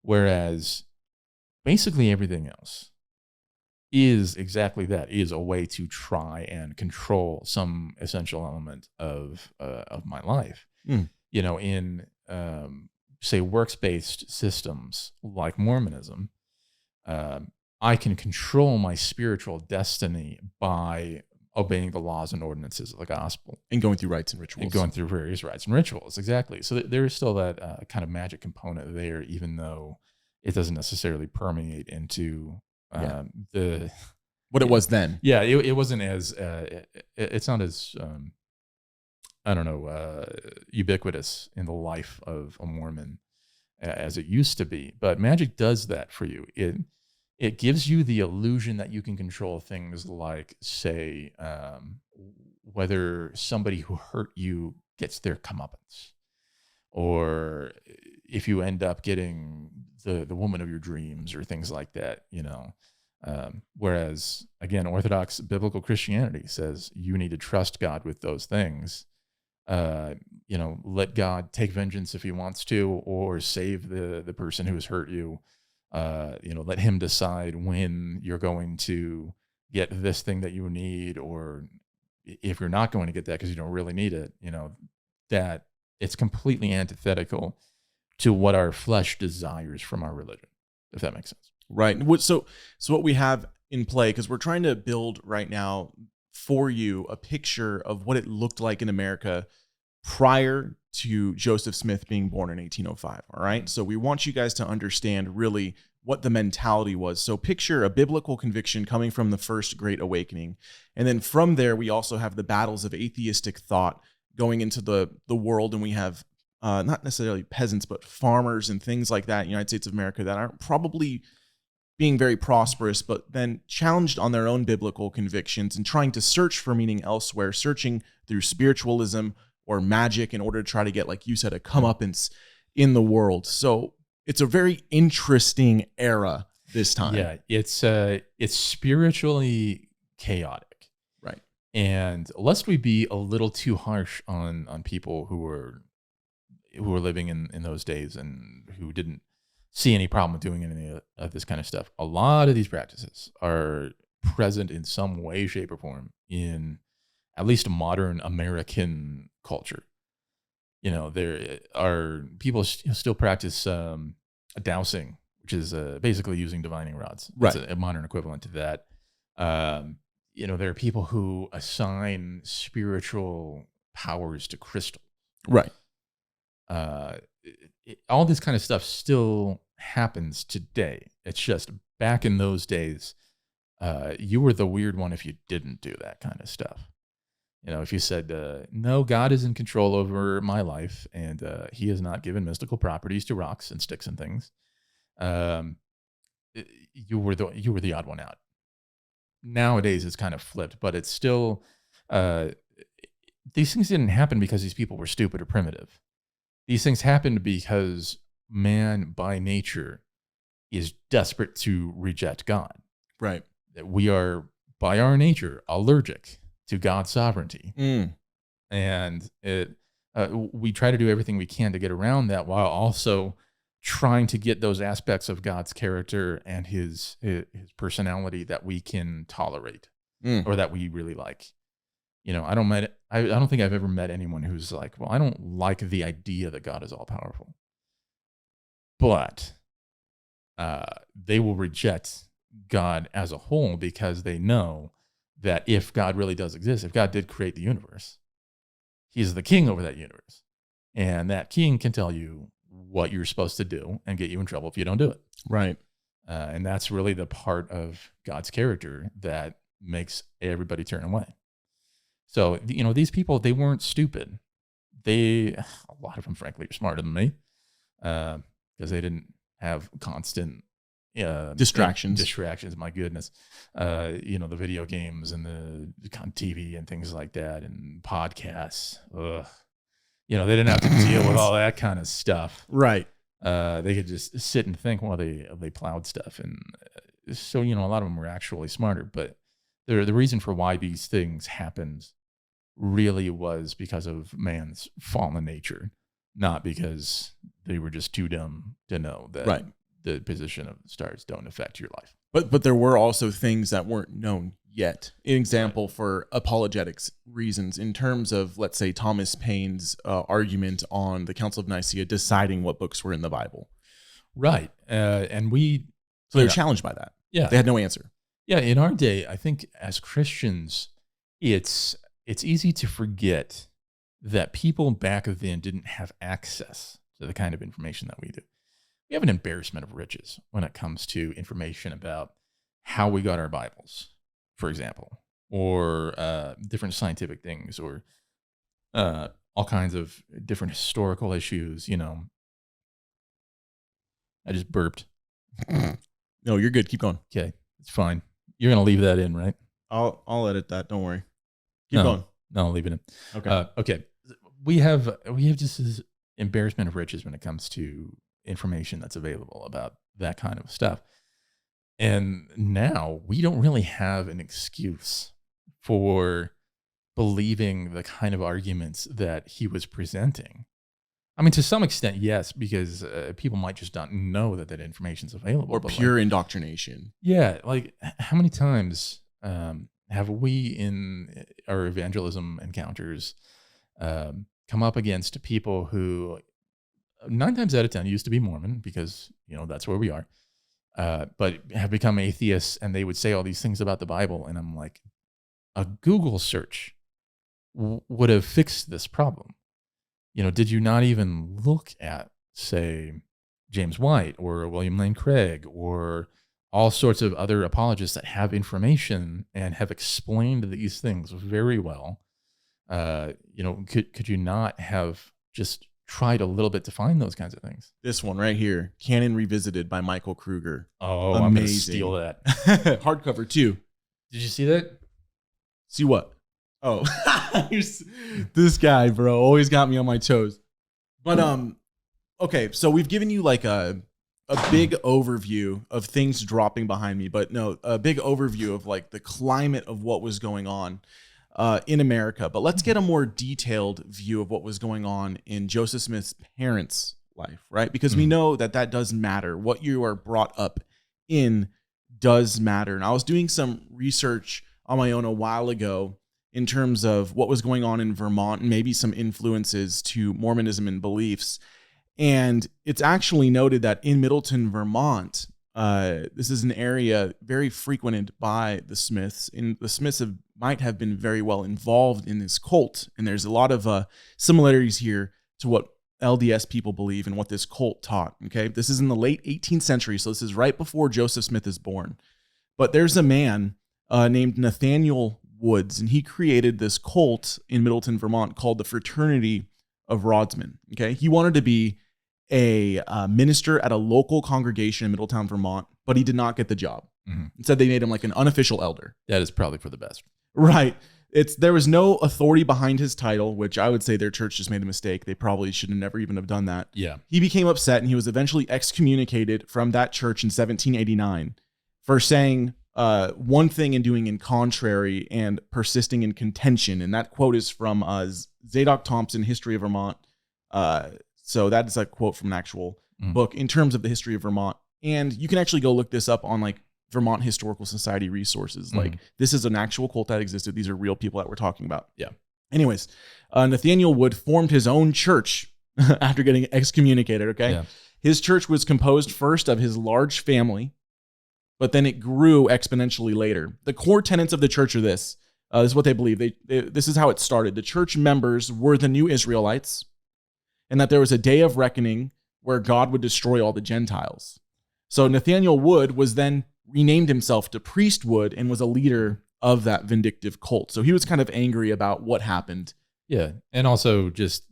Whereas basically everything else is exactly that, is a way to try and control some essential element of my life. Mm. In say works-based systems like Mormonism, I can control my spiritual destiny by obeying the laws and ordinances of the gospel. And going through rites and rituals. And going through various rites and rituals, exactly. So there is still that kind of magic component there, even though it doesn't necessarily permeate into what it was then. Yeah, it wasn't as it's not as ubiquitous in the life of a Mormon as it used to be. But magic does that for you. It gives you the illusion that you can control things like, say, whether somebody who hurt you gets their comeuppance, or if you end up getting the woman of your dreams or things like that, whereas, again, Orthodox biblical Christianity says you need to trust God with those things. Let God take vengeance if he wants to, or save the person who has hurt you. Let him decide when you're going to get this thing that you need, or if you're not going to get that because you don't really need it, that it's completely antithetical to what our flesh desires from our religion, if that makes sense. Right. So what we have in play, because we're trying to build right now for you a picture of what it looked like in America prior to Joseph Smith being born in 1805. All right. So we want you guys to understand really what the mentality was. So picture a biblical conviction coming from the first Great Awakening. And then from there, we also have the battles of atheistic thought going into the world. And we have not necessarily peasants, but farmers and things like that in the United States of America that aren't probably being very prosperous, but then challenged on their own biblical convictions and trying to search for meaning elsewhere, searching through spiritualism or magic in order to try to get, like you said, a comeuppance in the world. So it's a very interesting era this time. Yeah, it's spiritually chaotic. Right. And lest we be a little too harsh on people who were living in those days and who didn't see any problem with doing any of this kind of stuff. A lot of these practices are present in some way, shape, or form in at least modern American culture. You know, there are people still practice dowsing, which is basically using divining rods. Right. It's a modern equivalent to that. You know, there are people who assign spiritual powers to crystals. Right. All this kind of stuff still happens today. It's just back in those days, you were the weird one if you didn't do that kind of stuff. You know, if you said, no, God is in control over my life and he has not given mystical properties to rocks and sticks and things, you were the odd one out. Nowadays, it's kind of flipped, but it's still, these things didn't happen because these people were stupid or primitive. These things happened because man by nature is desperate to reject God. Right. That we are by our nature allergic to God's sovereignty. And we try to do everything we can to get around that while also trying to get those aspects of God's character and his personality that we can tolerate or that we really like. You know, I don't think I've ever met anyone who's like, well, I don't like the idea that God is all powerful, but they will reject God as a whole because they know that if God really does exist, if God did create the universe, he's the king over that universe. And that king can tell you what you're supposed to do and get you in trouble if you don't do it. Right. And that's really the part of God's character that makes everybody turn away. So, you know, these people, they weren't stupid. A lot of them, frankly, are smarter than me because they didn't have constant distractions. My goodness. You know, the video games and the TV and things like that and podcasts. Ugh. You know, they didn't have to deal with all that kind of stuff. Right. They could just sit and think while they plowed stuff. And so, you know, a lot of them were actually smarter. But the reason for why these things happened really was because of man's fallen nature, not because they were just too dumb to know that the position of the stars don't affect your life. But there were also things that weren't known yet. An example for apologetics reasons in terms of, let's say, Thomas Paine's argument on the Council of Nicaea deciding what books were in the Bible. Right. And so they were challenged by that. Yeah. They had no answer. Yeah. In our day, I think as Christians, it's easy to forget that people back then didn't have access to the kind of information that we do. We have an embarrassment of riches when it comes to information about how we got our Bibles, for example, or different scientific things, or all kinds of different historical issues. You know, I just burped. No, you're good. Keep going. Okay, it's fine. You're gonna leave that in, right? I'll edit that. Don't worry. Keep going. No, I'll leave it in. Okay. Okay. We have just this embarrassment of riches when it comes to information that's available about that kind of stuff. And now we don't really have an excuse for believing the kind of arguments that he was presenting. I mean, to some extent, yes, because people might just not know that information is available. Or pure indoctrination. Yeah. Like, how many times have we in our evangelism encounters come up against people who 9 times out of 10 used to be Mormon because, you know, that's where we are, but have become atheists, and they would say all these things about the Bible. And I'm like, a Google search would have fixed this problem. did you not even look at, say, James White or William Lane Craig or all sorts of other apologists that have information and have explained these things very well? Could you not have just tried a little bit to find those kinds of things? This one right here, Canon Revisited by Michael Kruger. Oh, amazing. I'm going to steal that. Hardcover too. Did you see that? See what? Oh, this guy, bro, always got me on my toes. But okay, so we've given you like a big overview of things dropping behind me, but no, a big overview of like the climate of what was going on in America. But let's get a more detailed view of what was going on in Joseph Smith's parents' life, right? Because we know that does matter. What you are brought up in does matter. And I was doing some research on my own a while ago in terms of what was going on in Vermont and maybe some influences to Mormonism and beliefs. And it's actually noted that in Middleton, Vermont, this is an area very frequented by the Smiths, and the Smiths might have been very well involved in this cult. And there's a lot of similarities here to what LDS people believe and what this cult taught. Okay, this is in the late 18th century, so this is right before Joseph Smith is born. But there's a man named Nathaniel Woods, and he created this cult in Middleton, Vermont called the Fraternity of Rodsmen. Okay, he wanted to be a minister at a local congregation in Middletown, Vermont, but he did not get the job. Instead, they made him like an unofficial elder. That is probably for the best. Right. There was no authority behind his title, which I would say their church just made a mistake. They probably should have never even have done that. Yeah. He became upset, and he was eventually excommunicated from that church in 1789 for saying one thing and doing in contrary and persisting in contention. And that quote is from Zadok Thompson, History of Vermont. So that is a quote from an actual book in terms of the history of Vermont. And you can actually go look this up on like Vermont Historical Society resources. Like this is an actual cult that existed. These are real people that we're talking about. Yeah. Anyways, Nathaniel Wood formed his own church after getting excommunicated. Okay. Yeah. His church was composed first of his large family, but then it grew exponentially later. The core tenets of the church are this. This is what they believe. This is how it started. The church members were the new Israelites, and that there was a day of reckoning where God would destroy all the Gentiles. So Nathaniel Wood was then renamed himself to Priest Wood and was a leader of that vindictive cult. So he was kind of angry about what happened. Yeah. And also just,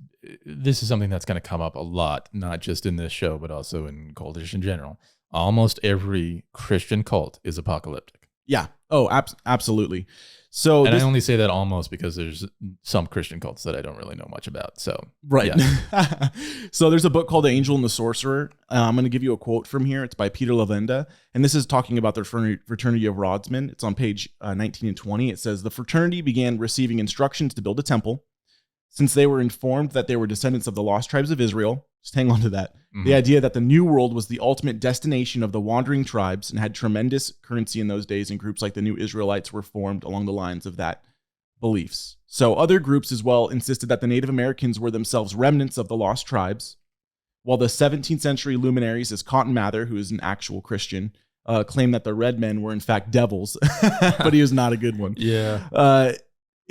this is something that's going to come up a lot, not just in this show, but also in cultish in general. Almost every Christian cult is apocalyptic. Yeah. Oh, absolutely. So, and I only say that almost because there's some Christian cults that I don't really know much about. So, right. Yeah. So there's a book called The Angel and the Sorcerer. I'm going to give you a quote from here. It's by Peter Lavenda. And this is talking about the Fraternity of Rodsmen. It's on page 19 and 20. It says, the fraternity began receiving instructions to build a temple. Since they were informed that they were descendants of the lost tribes of Israel, just hang on to that. The idea that the new world was the ultimate destination of the wandering tribes and had tremendous currency in those days, and groups like the New Israelites were formed along the lines of that beliefs. So other groups as well insisted that the Native Americans were themselves remnants of the lost tribes, while the 17th century luminaries, as Cotton Mather, who is an actual Christian, claimed that the red men were in fact devils, but he was not a good one. Yeah.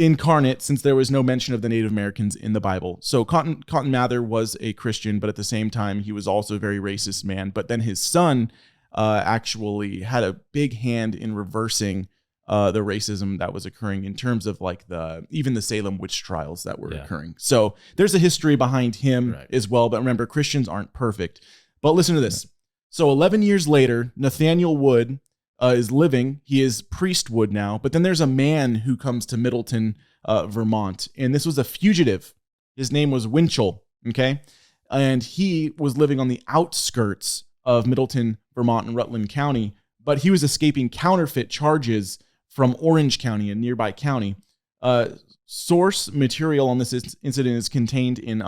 Incarnate, since there was no mention of the Native Americans in the Bible. So Cotton Mather was a Christian, but at the same time, he was also a very racist man. But then his son actually had a big hand in reversing the racism that was occurring in terms of like even the Salem witch trials that were occurring. So there's a history behind him as well. But remember, Christians aren't perfect. But listen to this. So 11 years later, Nathaniel Wood is living. He is Priest Wood now. But then there's a man who comes to Middleton, Vermont. And this was a fugitive. His name was Winchell. Okay. And he was living on the outskirts of Middleton, Vermont, and Rutland County. But he was escaping counterfeit charges from Orange County, a nearby county. Source material on this incident is contained in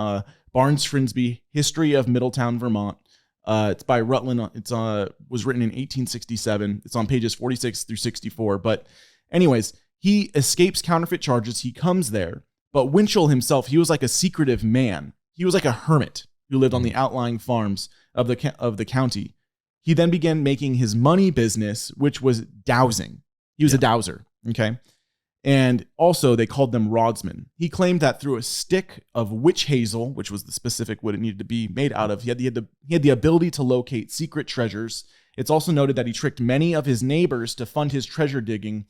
Barnes Frinsby, History of Middletown, Vermont. It's by Rutland. It's was written in 1867. It's on pages 46 through 64. But anyways, he escapes counterfeit charges. He comes there. But Winchell himself, he was like a secretive man. He was like a hermit who lived on the outlying farms of the county. He then began making his money business, which was dowsing. He was a dowser. Okay. And also they called them rodsmen. He claimed that through a stick of witch hazel, which was the specific wood it needed to be made out of, he had the ability to locate secret treasures. It's also noted that he tricked many of his neighbors to fund his treasure digging.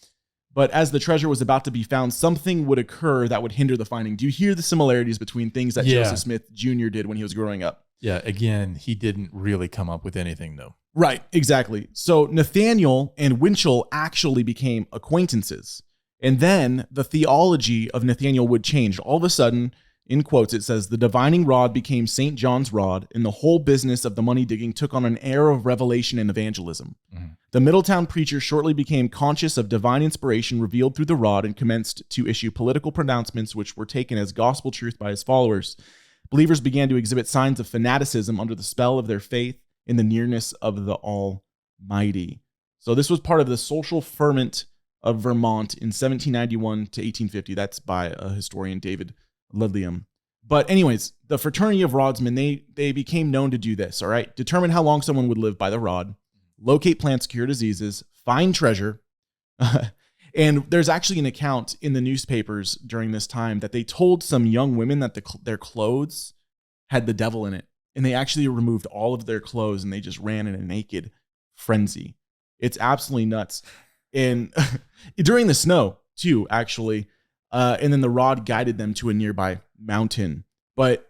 But as the treasure was about to be found, something would occur that would hinder the finding. Do you hear the similarities between things that Joseph Smith Jr. did when he was growing up? Yeah, again, he didn't really come up with anything, though. Right, exactly. So Nathaniel and Winchell actually became acquaintances. And then the theology of Nathaniel would change. All of a sudden, in quotes, it says, the divining rod became St. John's rod, and the whole business of the money digging took on an air of revelation and evangelism. Mm-hmm. The Middletown preacher shortly became conscious of divine inspiration revealed through the rod and commenced to issue political pronouncements which were taken as gospel truth by his followers. Believers began to exhibit signs of fanaticism under the spell of their faith in the nearness of the Almighty. So this was part of the social ferment of Vermont in 1791 to 1850. That's by a historian, David Ludliam. But anyways, the fraternity of rodsmen, they became known to do this, all right? Determine how long someone would live by the rod, locate plants, cure diseases, find treasure. And there's actually an account in the newspapers during this time that they told some young women that their clothes had the devil in it. And they actually removed all of their clothes and they just ran in a naked frenzy. It's absolutely nuts. And during the snow, too, actually. And then the rod guided them to a nearby mountain. And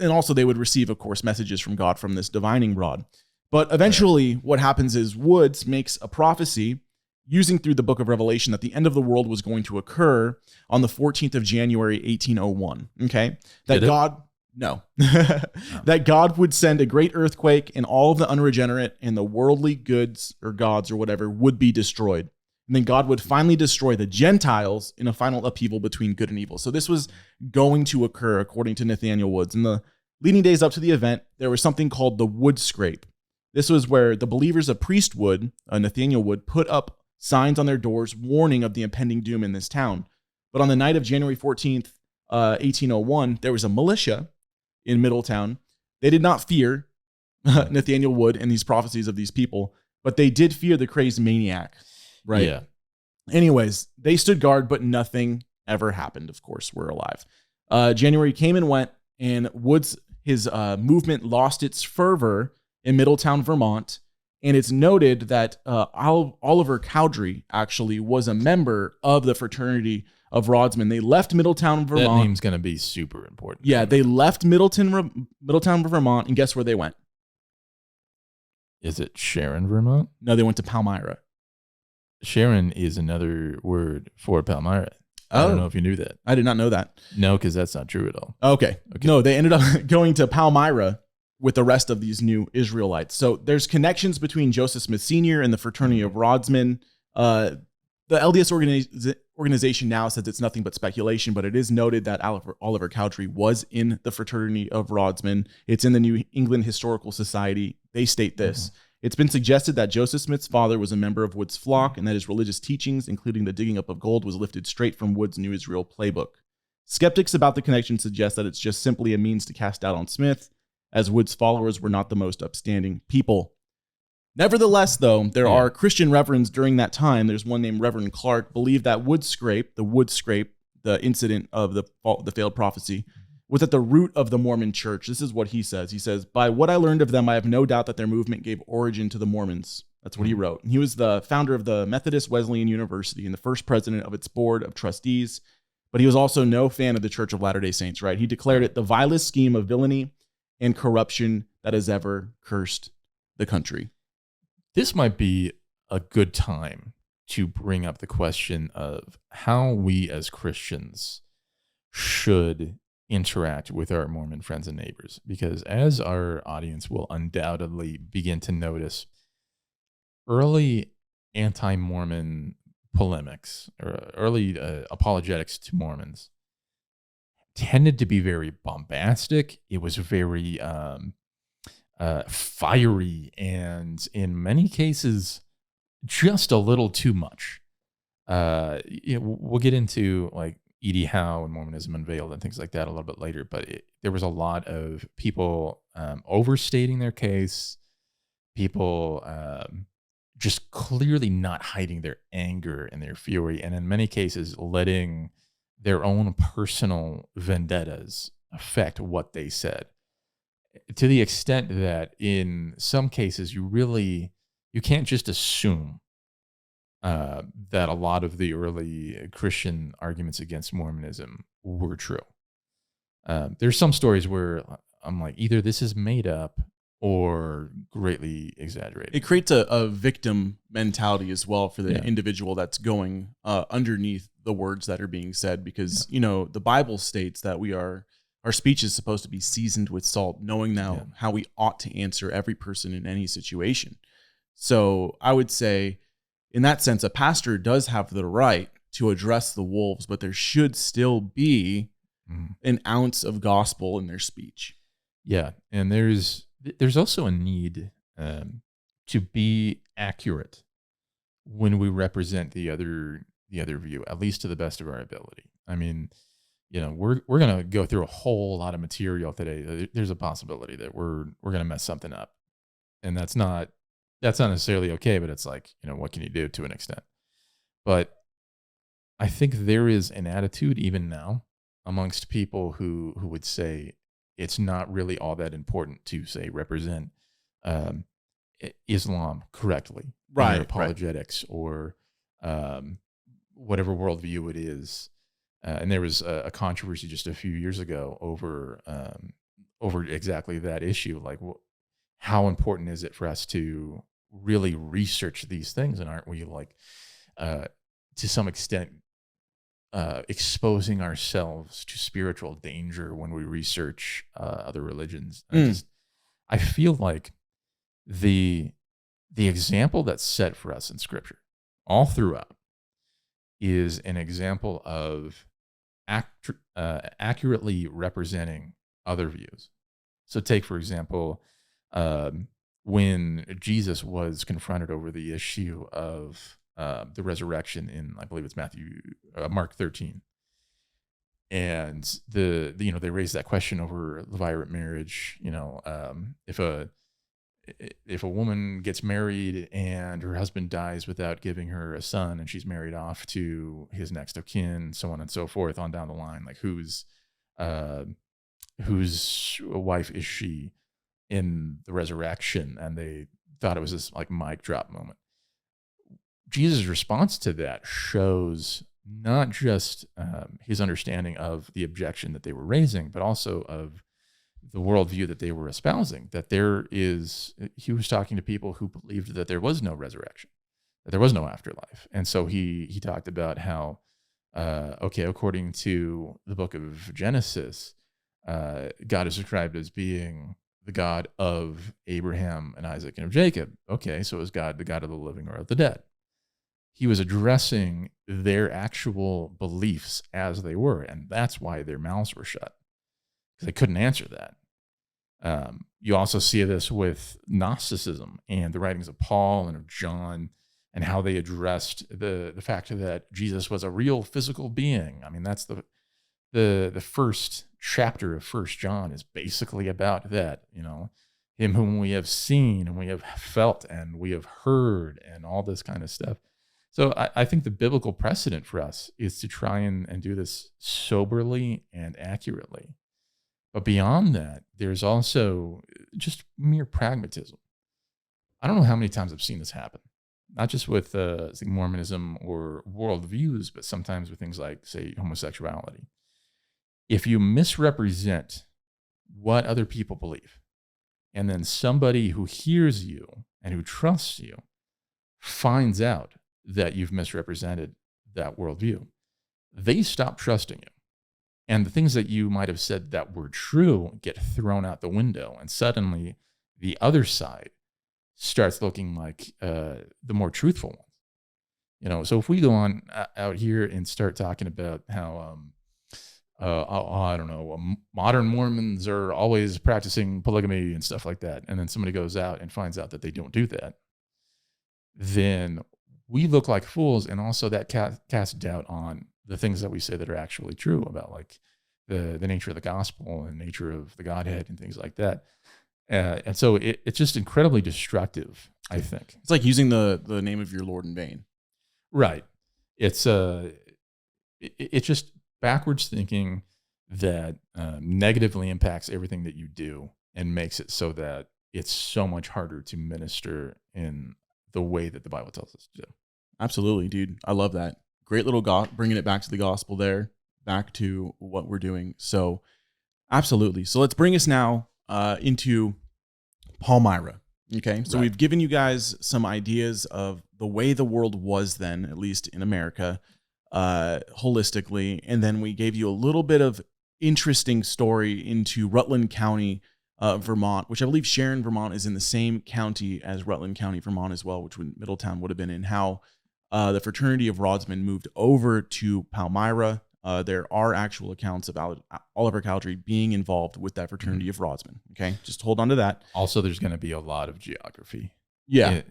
also they would receive, of course, messages from God from this divining rod. But eventually what happens is Woods makes a prophecy using through the book of Revelation that the end of the world was going to occur on the 14th of January, 1801. Okay. That God would send a great earthquake and all of the unregenerate and the worldly goods or gods or whatever would be destroyed. And then God would finally destroy the Gentiles in a final upheaval between good and evil. So this was going to occur according to Nathaniel Woods. In the leading days up to the event, there was something called the wood scrape. This was where the believers of Priestwood, Nathaniel Wood, put up signs on their doors warning of the impending doom in this town. But on the night of January 14th, 1801, there was a militia in Middletown. They did not fear Nathaniel Wood and these prophecies of these people, but they did fear the crazed maniac, right? Yeah. Anyways, they stood guard, but nothing ever happened. Of course, we're alive. January came and went, and his movement lost its fervor in Middletown, Vermont. And it's noted that Oliver Cowdery actually was a member of the fraternity of rodsmen. They left Middletown, Vermont. That name's going to be super important. Yeah, they left Middletown, Vermont, and guess where they went? Is it Sharon, Vermont? No, they went to Palmyra. Sharon is another word for Palmyra. I don't know if you knew that. I did not know that. No, because that's not true at all. Okay. No, they ended up going to Palmyra with the rest of these new Israelites. So there's connections between Joseph Smith Sr. and the fraternity of rodsmen. The LDS organization now says it's nothing but speculation, but it is noted that Oliver Cowdery was in the fraternity of rodsmen. It's in the New England Historical Society. They state this. Mm-hmm. It's been suggested that Joseph Smith's father was a member of Wood's flock and that his religious teachings, including the digging up of gold, was lifted straight from Wood's New Israel playbook. Skeptics about the connection suggest that it's just simply a means to cast doubt on Smith, as Wood's followers were not the most upstanding people. Nevertheless, though, there are Christian reverends during that time. There's one named Reverend Clark, believed that the incident of the failed prophecy, was at the root of the Mormon church. This is what he says. He says, by what I learned of them, I have no doubt that their movement gave origin to the Mormons. That's what he wrote. And he was the founder of the Methodist Wesleyan University and the first president of its board of trustees. But he was also no fan of the Church of Latter-day Saints, right? He declared it the vilest scheme of villainy and corruption that has ever cursed the country. This might be a good time to bring up the question of how we as Christians should interact with our Mormon friends and neighbors, because as our audience will undoubtedly begin to notice, early anti-Mormon polemics or early apologetics to Mormons tended to be very bombastic. It was very fiery, and in many cases, just a little too much. We'll get into like E.D. Howe and Mormonism Unveiled and things like that a little bit later, but there was a lot of people overstating their case, people just clearly not hiding their anger and their fury, and in many cases letting their own personal vendettas affect what they said, to the extent that in some cases you can't just assume that a lot of the early Christian arguments against Mormonism were true. There's some stories where I'm like, either this is made up or greatly exaggerated. It creates a victim mentality as well for the Yeah. individual that's going underneath the words that are being said, because the Bible states that our speech is supposed to be seasoned with salt, knowing now how we ought to answer every person in any situation. So I would say, in that sense, a pastor does have the right to address the wolves, but there should still be an ounce of gospel in their speech. Yeah, and there's also a need to be accurate when we represent the other view, at least to the best of our ability. I mean, we're gonna go through a whole lot of material today. There's a possibility that we're gonna mess something up, and that's not necessarily okay. But it's like, what can you do to an extent? But I think there is an attitude even now amongst people who would say it's not really all that important to, say, represent Islam correctly, in Right, their apologetics, or whatever worldview it is. And there was a controversy just a few years ago over exactly that issue. Like, how important is it for us to really research these things? And aren't we, like, to some extent, exposing ourselves to spiritual danger when we research other religions? I feel like the example that's set for us in Scripture all throughout is an example of accurately representing other views. So take, for example, when Jesus was confronted over the issue of the resurrection in, I believe it's Mark 13. And they raised that question over levirate marriage. If a woman gets married and her husband dies without giving her a son, and she's married off to his next of kin, so on and so forth, on down the line, like whose wife is she in the resurrection? And they thought it was this, like, mic drop moment. Jesus' response to that shows not just his understanding of the objection that they were raising, but also of the worldview that they were espousing, that he was talking to people who believed that there was no resurrection, that there was no afterlife. And so he talked about how, according to the book of Genesis, God is described as being the God of Abraham and Isaac and of Jacob. Okay, so is God the God of the living or of the dead? He was addressing their actual beliefs as they were, and that's why their mouths were shut, because they couldn't answer that. You also see this with Gnosticism and the writings of Paul and of John, and how they addressed the fact that Jesus was a real physical being. I mean, that's the first chapter of 1 John is basically about that, him whom we have seen and we have felt and we have heard, and all this kind of stuff. So I think the biblical precedent for us is to try and do this soberly and accurately. But beyond that, there's also just mere pragmatism. I don't know how many times I've seen this happen, not just with Mormonism or worldviews, but sometimes with things like, say, homosexuality. If you misrepresent what other people believe, and then somebody who hears you and who trusts you finds out that you've misrepresented that worldview, they stop trusting you. And the things that you might have said that were true get thrown out the window, and suddenly the other side starts looking like the more truthful ones. So if we go on out here and start talking about how, I don't know, modern Mormons are always practicing polygamy and stuff like that, and then somebody goes out and finds out that they don't do that, then we look like fools, and also that casts doubt on the things that we say that are actually true about, like, the nature of the gospel and nature of the Godhead and things like that. And so it's just incredibly destructive. I think it's like using the name of your Lord in vain. right. It's it's just backwards thinking that negatively impacts everything that you do and makes it so that it's so much harder to minister in the way that the Bible tells us to do. Absolutely, dude. I love that. Great little bringing it back to the gospel there, back to what we're doing. So absolutely. So let's bring us now into Palmyra. Okay. So Right. we've given you guys some ideas of the way the world was then, at least in America, holistically. And then we gave you a little bit of interesting story into Rutland County, Vermont, which I believe Sharon, Vermont is in the same county as Rutland County, Vermont as well, which Middletown would have been in, how the Fraternity of Rodsmen moved over to Palmyra. There are actual accounts of Oliver Cowdery being involved with that Fraternity of Rodsmen. Okay, just hold on to that. Also, there's going to be a lot of geography. Yeah.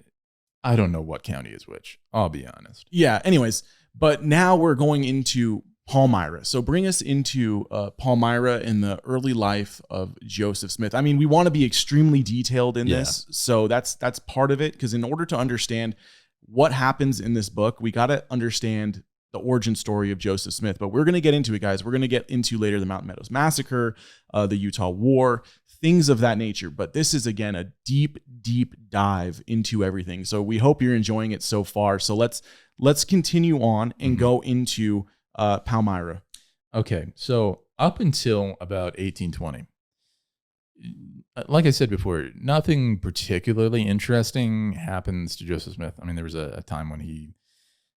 I don't know what county is which. I'll be honest. Yeah. Anyways, but now we're going into Palmyra. So bring us into Palmyra in the early life of Joseph Smith. I mean, we want to be extremely detailed in this. So that's part of it, because in order to understand what happens in this book, we got to understand the origin story of Joseph Smith. But we're going to get into it, guys. We're going to get into later the Mountain Meadows Massacre, the Utah War, things of that nature. But this is, again, a deep, deep dive into everything. So we hope you're enjoying it so far. So let's continue on and go into Palmyra. Okay, so up until about 1820, like I said before, nothing particularly interesting happens to Joseph Smith. I mean, there was a time when he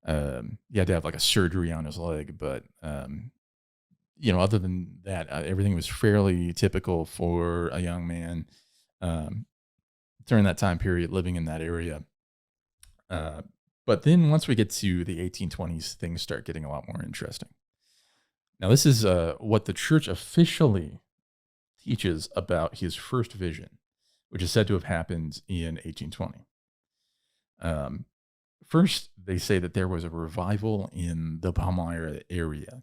had to have like a surgery on his leg, but other than that, everything was fairly typical for a young man during that time period living in that area. But then once we get to the 1820s, things start getting a lot more interesting. Now, this is what the church officially teaches about his first vision, which is said to have happened in 1820. First, they say that there was a revival in the Palmyra area,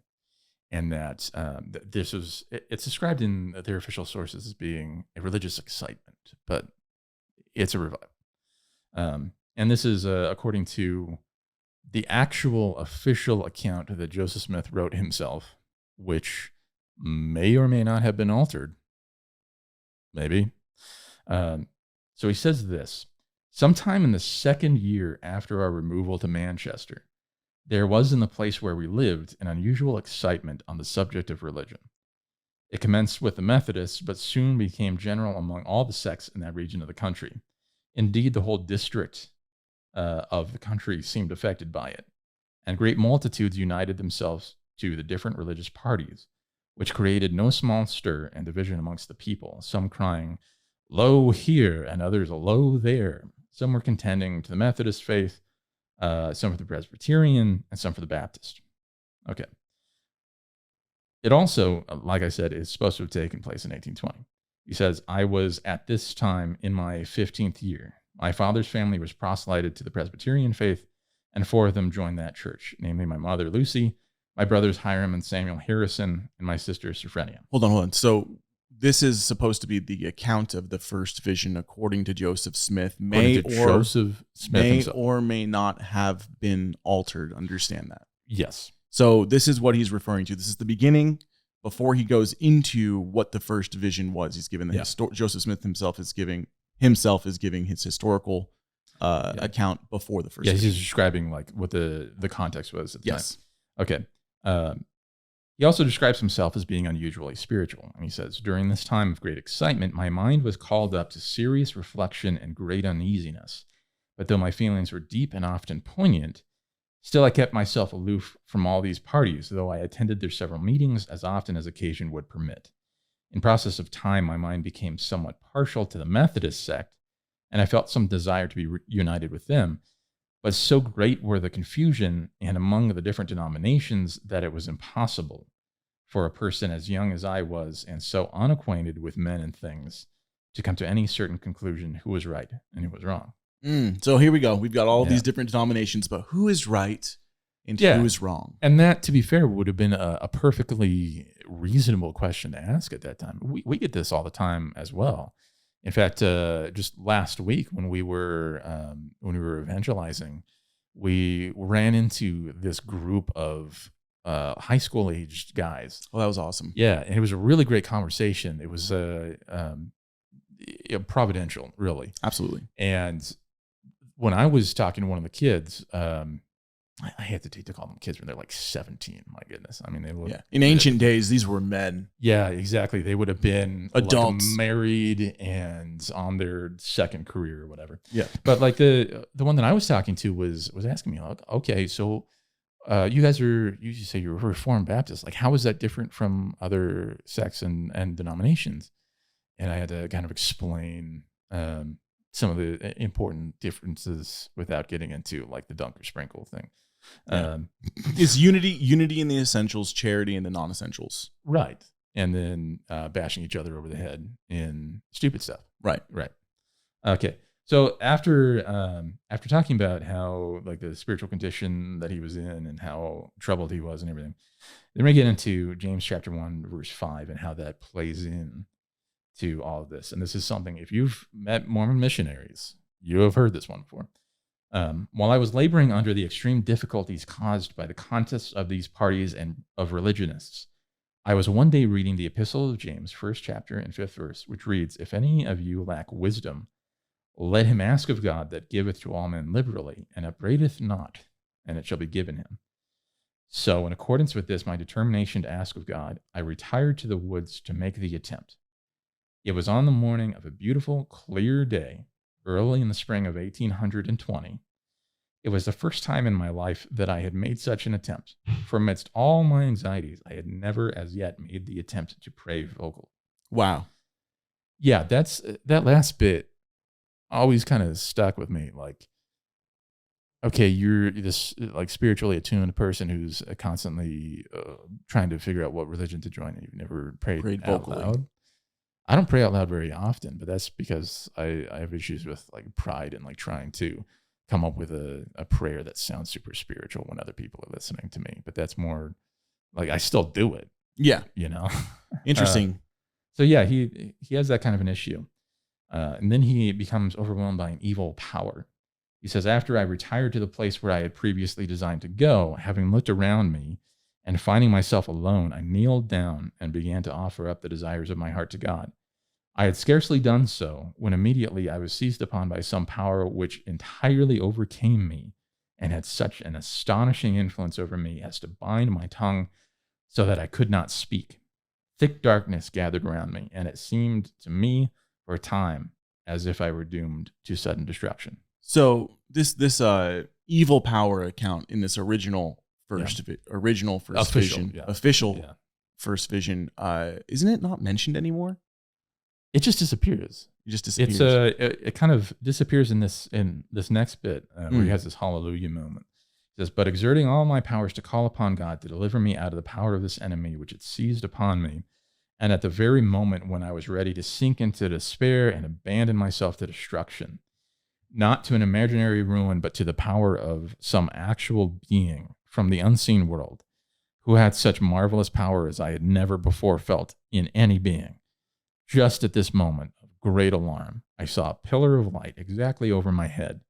and that it's described in their official sources as being a religious excitement, but it's a revival. And this is according to the actual official account that Joseph Smith wrote himself, which may or may not have been altered. Maybe. So he says this: sometime in the second year after our removal to Manchester, there was in the place where we lived an unusual excitement on the subject of religion. It commenced with the Methodists, but soon became general among all the sects in that region of the country. Indeed, the whole district of the country seemed affected by it, and great multitudes united themselves to the different religious parties, which created no small stir and division amongst the people, some crying, "Lo here," and others, "Lo there." Some were contending to the Methodist faith, some for the Presbyterian, and some for the Baptist. Okay. It also, like I said, is supposed to have taken place in 1820. He says, "I was at this time in my 15th year. My father's family was proselyted to the Presbyterian faith, and 4 of them joined that church, namely my mother, Lucy, my brothers, Hiram and Samuel Harrison, and my sister, Sophronia." Hold on. So this is supposed to be the account of the first vision according to Joseph Smith. Joseph Smith himself. Or may not have been altered. Understand that. Yes. So this is what he's referring to. This is the beginning before he goes into what the first vision was. He's given Joseph Smith himself is giving his historical account before the first vision. He's describing like what the context was at the time. Yes. Okay. He also describes himself as being unusually spiritual. And he says, "During this time of great excitement, my mind was called up to serious reflection and great uneasiness. But though my feelings were deep and often poignant, still I kept myself aloof from all these parties, though I attended their several meetings as often as occasion would permit. In process of time, my mind became somewhat partial to the Methodist sect, and I felt some desire to be united with them. But so great were the confusion and among the different denominations that it was impossible for a person as young as I was and so unacquainted with men and things to come to any certain conclusion who was right and who was wrong." So here we go. We've got all these different denominations, but who is right and who is wrong? And that, to be fair, would have been a perfectly reasonable question to ask at that time. We get this all the time as well. In fact, just last week when we were evangelizing, we ran into this group of high school aged guys. Oh, that was awesome. Yeah, and it was a really great conversation. It was providential, really. Absolutely. And when I was talking to one of the kids, I hesitate to call them kids when they're like 17. My goodness. I mean, they were. In ancient days, these were men. Yeah, exactly. They would have been adults, like married and on their second career or whatever. Yeah. But like the one that I was talking to was asking me, like, okay, so you guys you say you're Reformed Baptist. Like, how is that different from other sects and denominations? And I had to kind of explain some of the important differences without getting into like the dunk or sprinkle thing. Is unity in the essentials, charity in the non-essentials, right? And then bashing each other over the head in stupid stuff, right? Okay, so after talking about how like the spiritual condition that he was in and how troubled he was and everything, then we get into James chapter 1 verse 5 and how that plays in to all of this. And this is something, if you've met Mormon missionaries, you have heard this one before. While I was laboring under the extreme difficulties caused by the contests of these parties and of religionists, I was one day reading the Epistle of James, 1st chapter and 5th verse, which reads, "If any of you lack wisdom, let him ask of God that giveth to all men liberally, and upbraideth not, and it shall be given him." So in accordance with this, my determination to ask of God, I retired to the woods to make the attempt. It was on the morning of a beautiful, clear day, early in the spring of 1820. It was the first time in my life that I had made such an attempt. For amidst all my anxieties, I had never as yet made the attempt to pray vocally. Wow. Yeah, that last bit always kind of stuck with me. Like, okay, you're this like spiritually attuned person who's constantly trying to figure out what religion to join, and you've never prayed out vocally. loud. I don't pray out loud very often, but that's because I have issues with like pride and like trying to come up with a prayer that sounds super spiritual when other people are listening to me. But that's more like I still do it. Yeah. You know? Interesting. So yeah, he has that kind of an issue. And then he becomes overwhelmed by an evil power. He says, after I retired to the place where I had previously designed to go, having looked around me, and finding myself alone, I kneeled down and began to offer up the desires of my heart to God. I had scarcely done so when immediately I was seized upon by some power which entirely overcame me and had such an astonishing influence over me as to bind my tongue so that I could not speak. Thick darkness gathered around me, and it seemed to me for a time as if I were doomed to sudden destruction. So this evil power account in this original first vision, official first vision, isn't it not mentioned anymore? It just disappears. It's it kind of disappears in this next bit where he has this hallelujah moment. He says, "But exerting all my powers to call upon God to deliver me out of the power of this enemy which had seized upon me, and at the very moment when I was ready to sink into despair and abandon myself to destruction, not to an imaginary ruin, but to the power of some actual being from the unseen world, who had such marvelous power as I had never before felt in any being. Just at this moment of great alarm, I saw a pillar of light exactly over my head,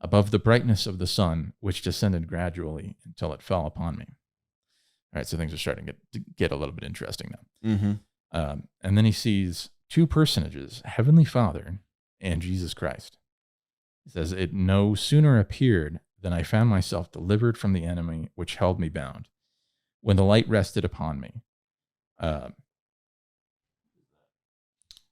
above the brightness of the sun, which descended gradually until it fell upon me." All right, so things are starting to get a little bit interesting now. Mm-hmm. And then he sees two personages, Heavenly Father and Jesus Christ. He says, "It no sooner appeared than I found myself delivered from the enemy which held me bound. When the light rested upon me."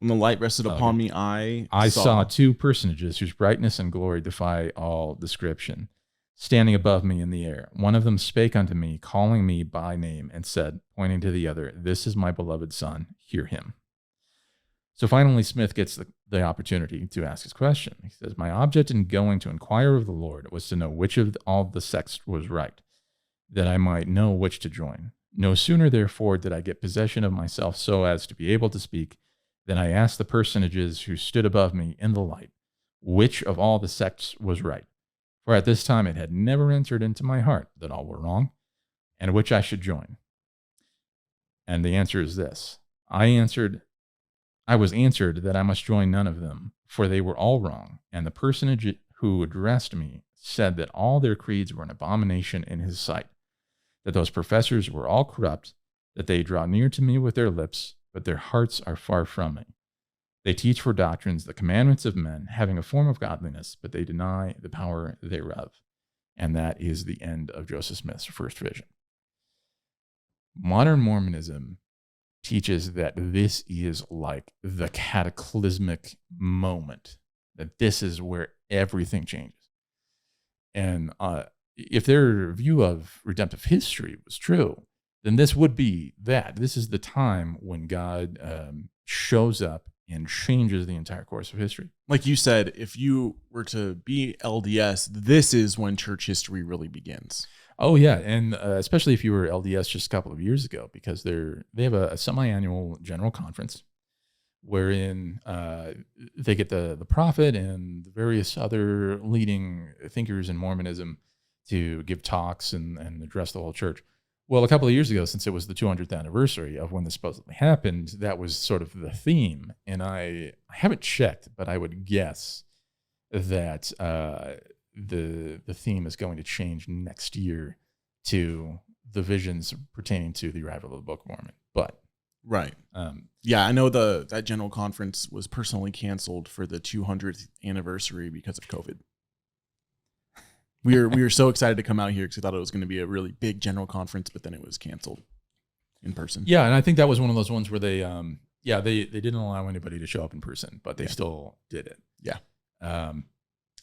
When the light rested upon me, I saw two personages whose brightness and glory defy all description, standing above me in the air. One of them spake unto me, calling me by name, and said, pointing to the other, "This is my beloved Son, hear him." So finally, Smith gets the opportunity to ask his question. He says, "My object in going to inquire of the Lord was to know which of all the sects was right, that I might know which to join. No sooner, therefore, did I get possession of myself so as to be able to speak, than I asked the personages who stood above me in the light, which of all the sects was right. For at this time it had never entered into my heart that all were wrong, and which I should join. And the answer is this. I answered, I was answered that I must join none of them, for they were all wrong, and the personage who addressed me said that all their creeds were an abomination in his sight, that those professors were all corrupt, that they draw near to me with their lips, but their hearts are far from me. They teach for doctrines the commandments of men, having a form of godliness, but they deny the power thereof. And that is the end of Joseph Smith's first vision. Modern Mormonism teaches that this is like the cataclysmic moment, that this is where everything changes. And if their view of redemptive history was true, then this would be that. This is the time when God shows up and changes the entire course of history. Like you said, if you were to be LDS, this is when church history really begins. Oh yeah, and especially if you were LDS just a couple of years ago, because they have a semi-annual general conference wherein they get the prophet and the various other leading thinkers in Mormonism to give talks and address the whole church. Well, a couple of years ago, since it was the 200th anniversary of when this supposedly happened, that was sort of the theme. And I haven't checked, but I would guess that the theme is going to change next year to the visions pertaining to the arrival of the Book of Mormon. But right, yeah, I know that general conference was personally canceled for the 200th anniversary because of COVID. We were so excited to come out here because we thought it was going to be a really big general conference, but then it was canceled in person. Yeah, and I think that was one of those ones where they didn't allow anybody to show up in person, but they still did it. Yeah.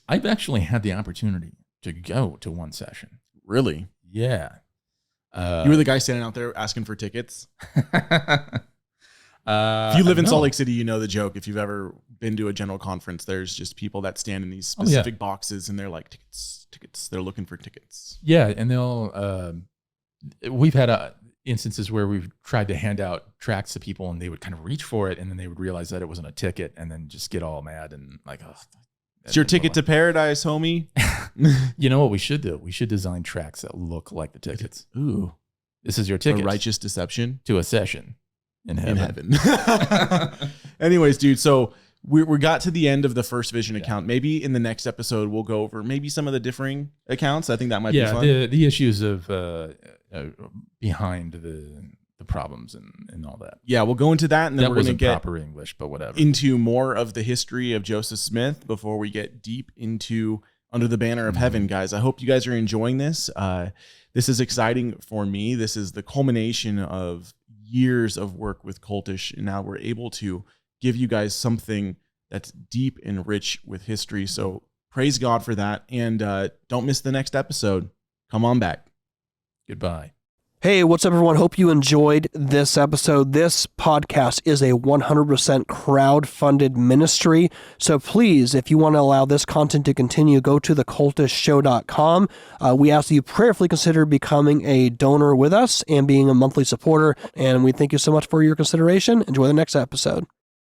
I've actually had the opportunity to go to one session. Really? Yeah. You were the guy standing out there asking for tickets? If you live in Salt Lake City, you know the joke. If you've ever been to a general conference, there's just people that stand in these specific boxes and they're like, tickets. They're looking for tickets. Yeah, and they'll we've had instances where we've tried to hand out tracts to people and they would kind of reach for it and then they would realize that it wasn't a ticket and then just get all mad and like, oh, it's your ticket to paradise, homie. You know what we should do? We should design tracts that look like the tickets. Ooh. This is your ticket. A righteous deception to a session in heaven. Anyways, dude, so we got to the end of the first vision account. Maybe in the next episode, we'll go over maybe some of the differing accounts. I think that might be fun. The issues of behind the problems and all that. Yeah, we'll go into that, and then we're going to get proper English, but whatever. Into more of the history of Joseph Smith before we get deep into Under the Banner of Heaven, guys. I hope you guys are enjoying this. This is exciting for me. This is the culmination of years of work with Cultish, and now we're able to give you guys something that's deep and rich with history. So praise God for that, and don't miss the next episode. Come on back. Goodbye. Hey, what's up, everyone? Hope you enjoyed this episode. This podcast is a 100% crowd-funded ministry. So please, if you want to allow this content to continue, go to thecultishshow.com. We ask that you prayerfully consider becoming a donor with us and being a monthly supporter. And we thank you so much for your consideration. Enjoy the next episode.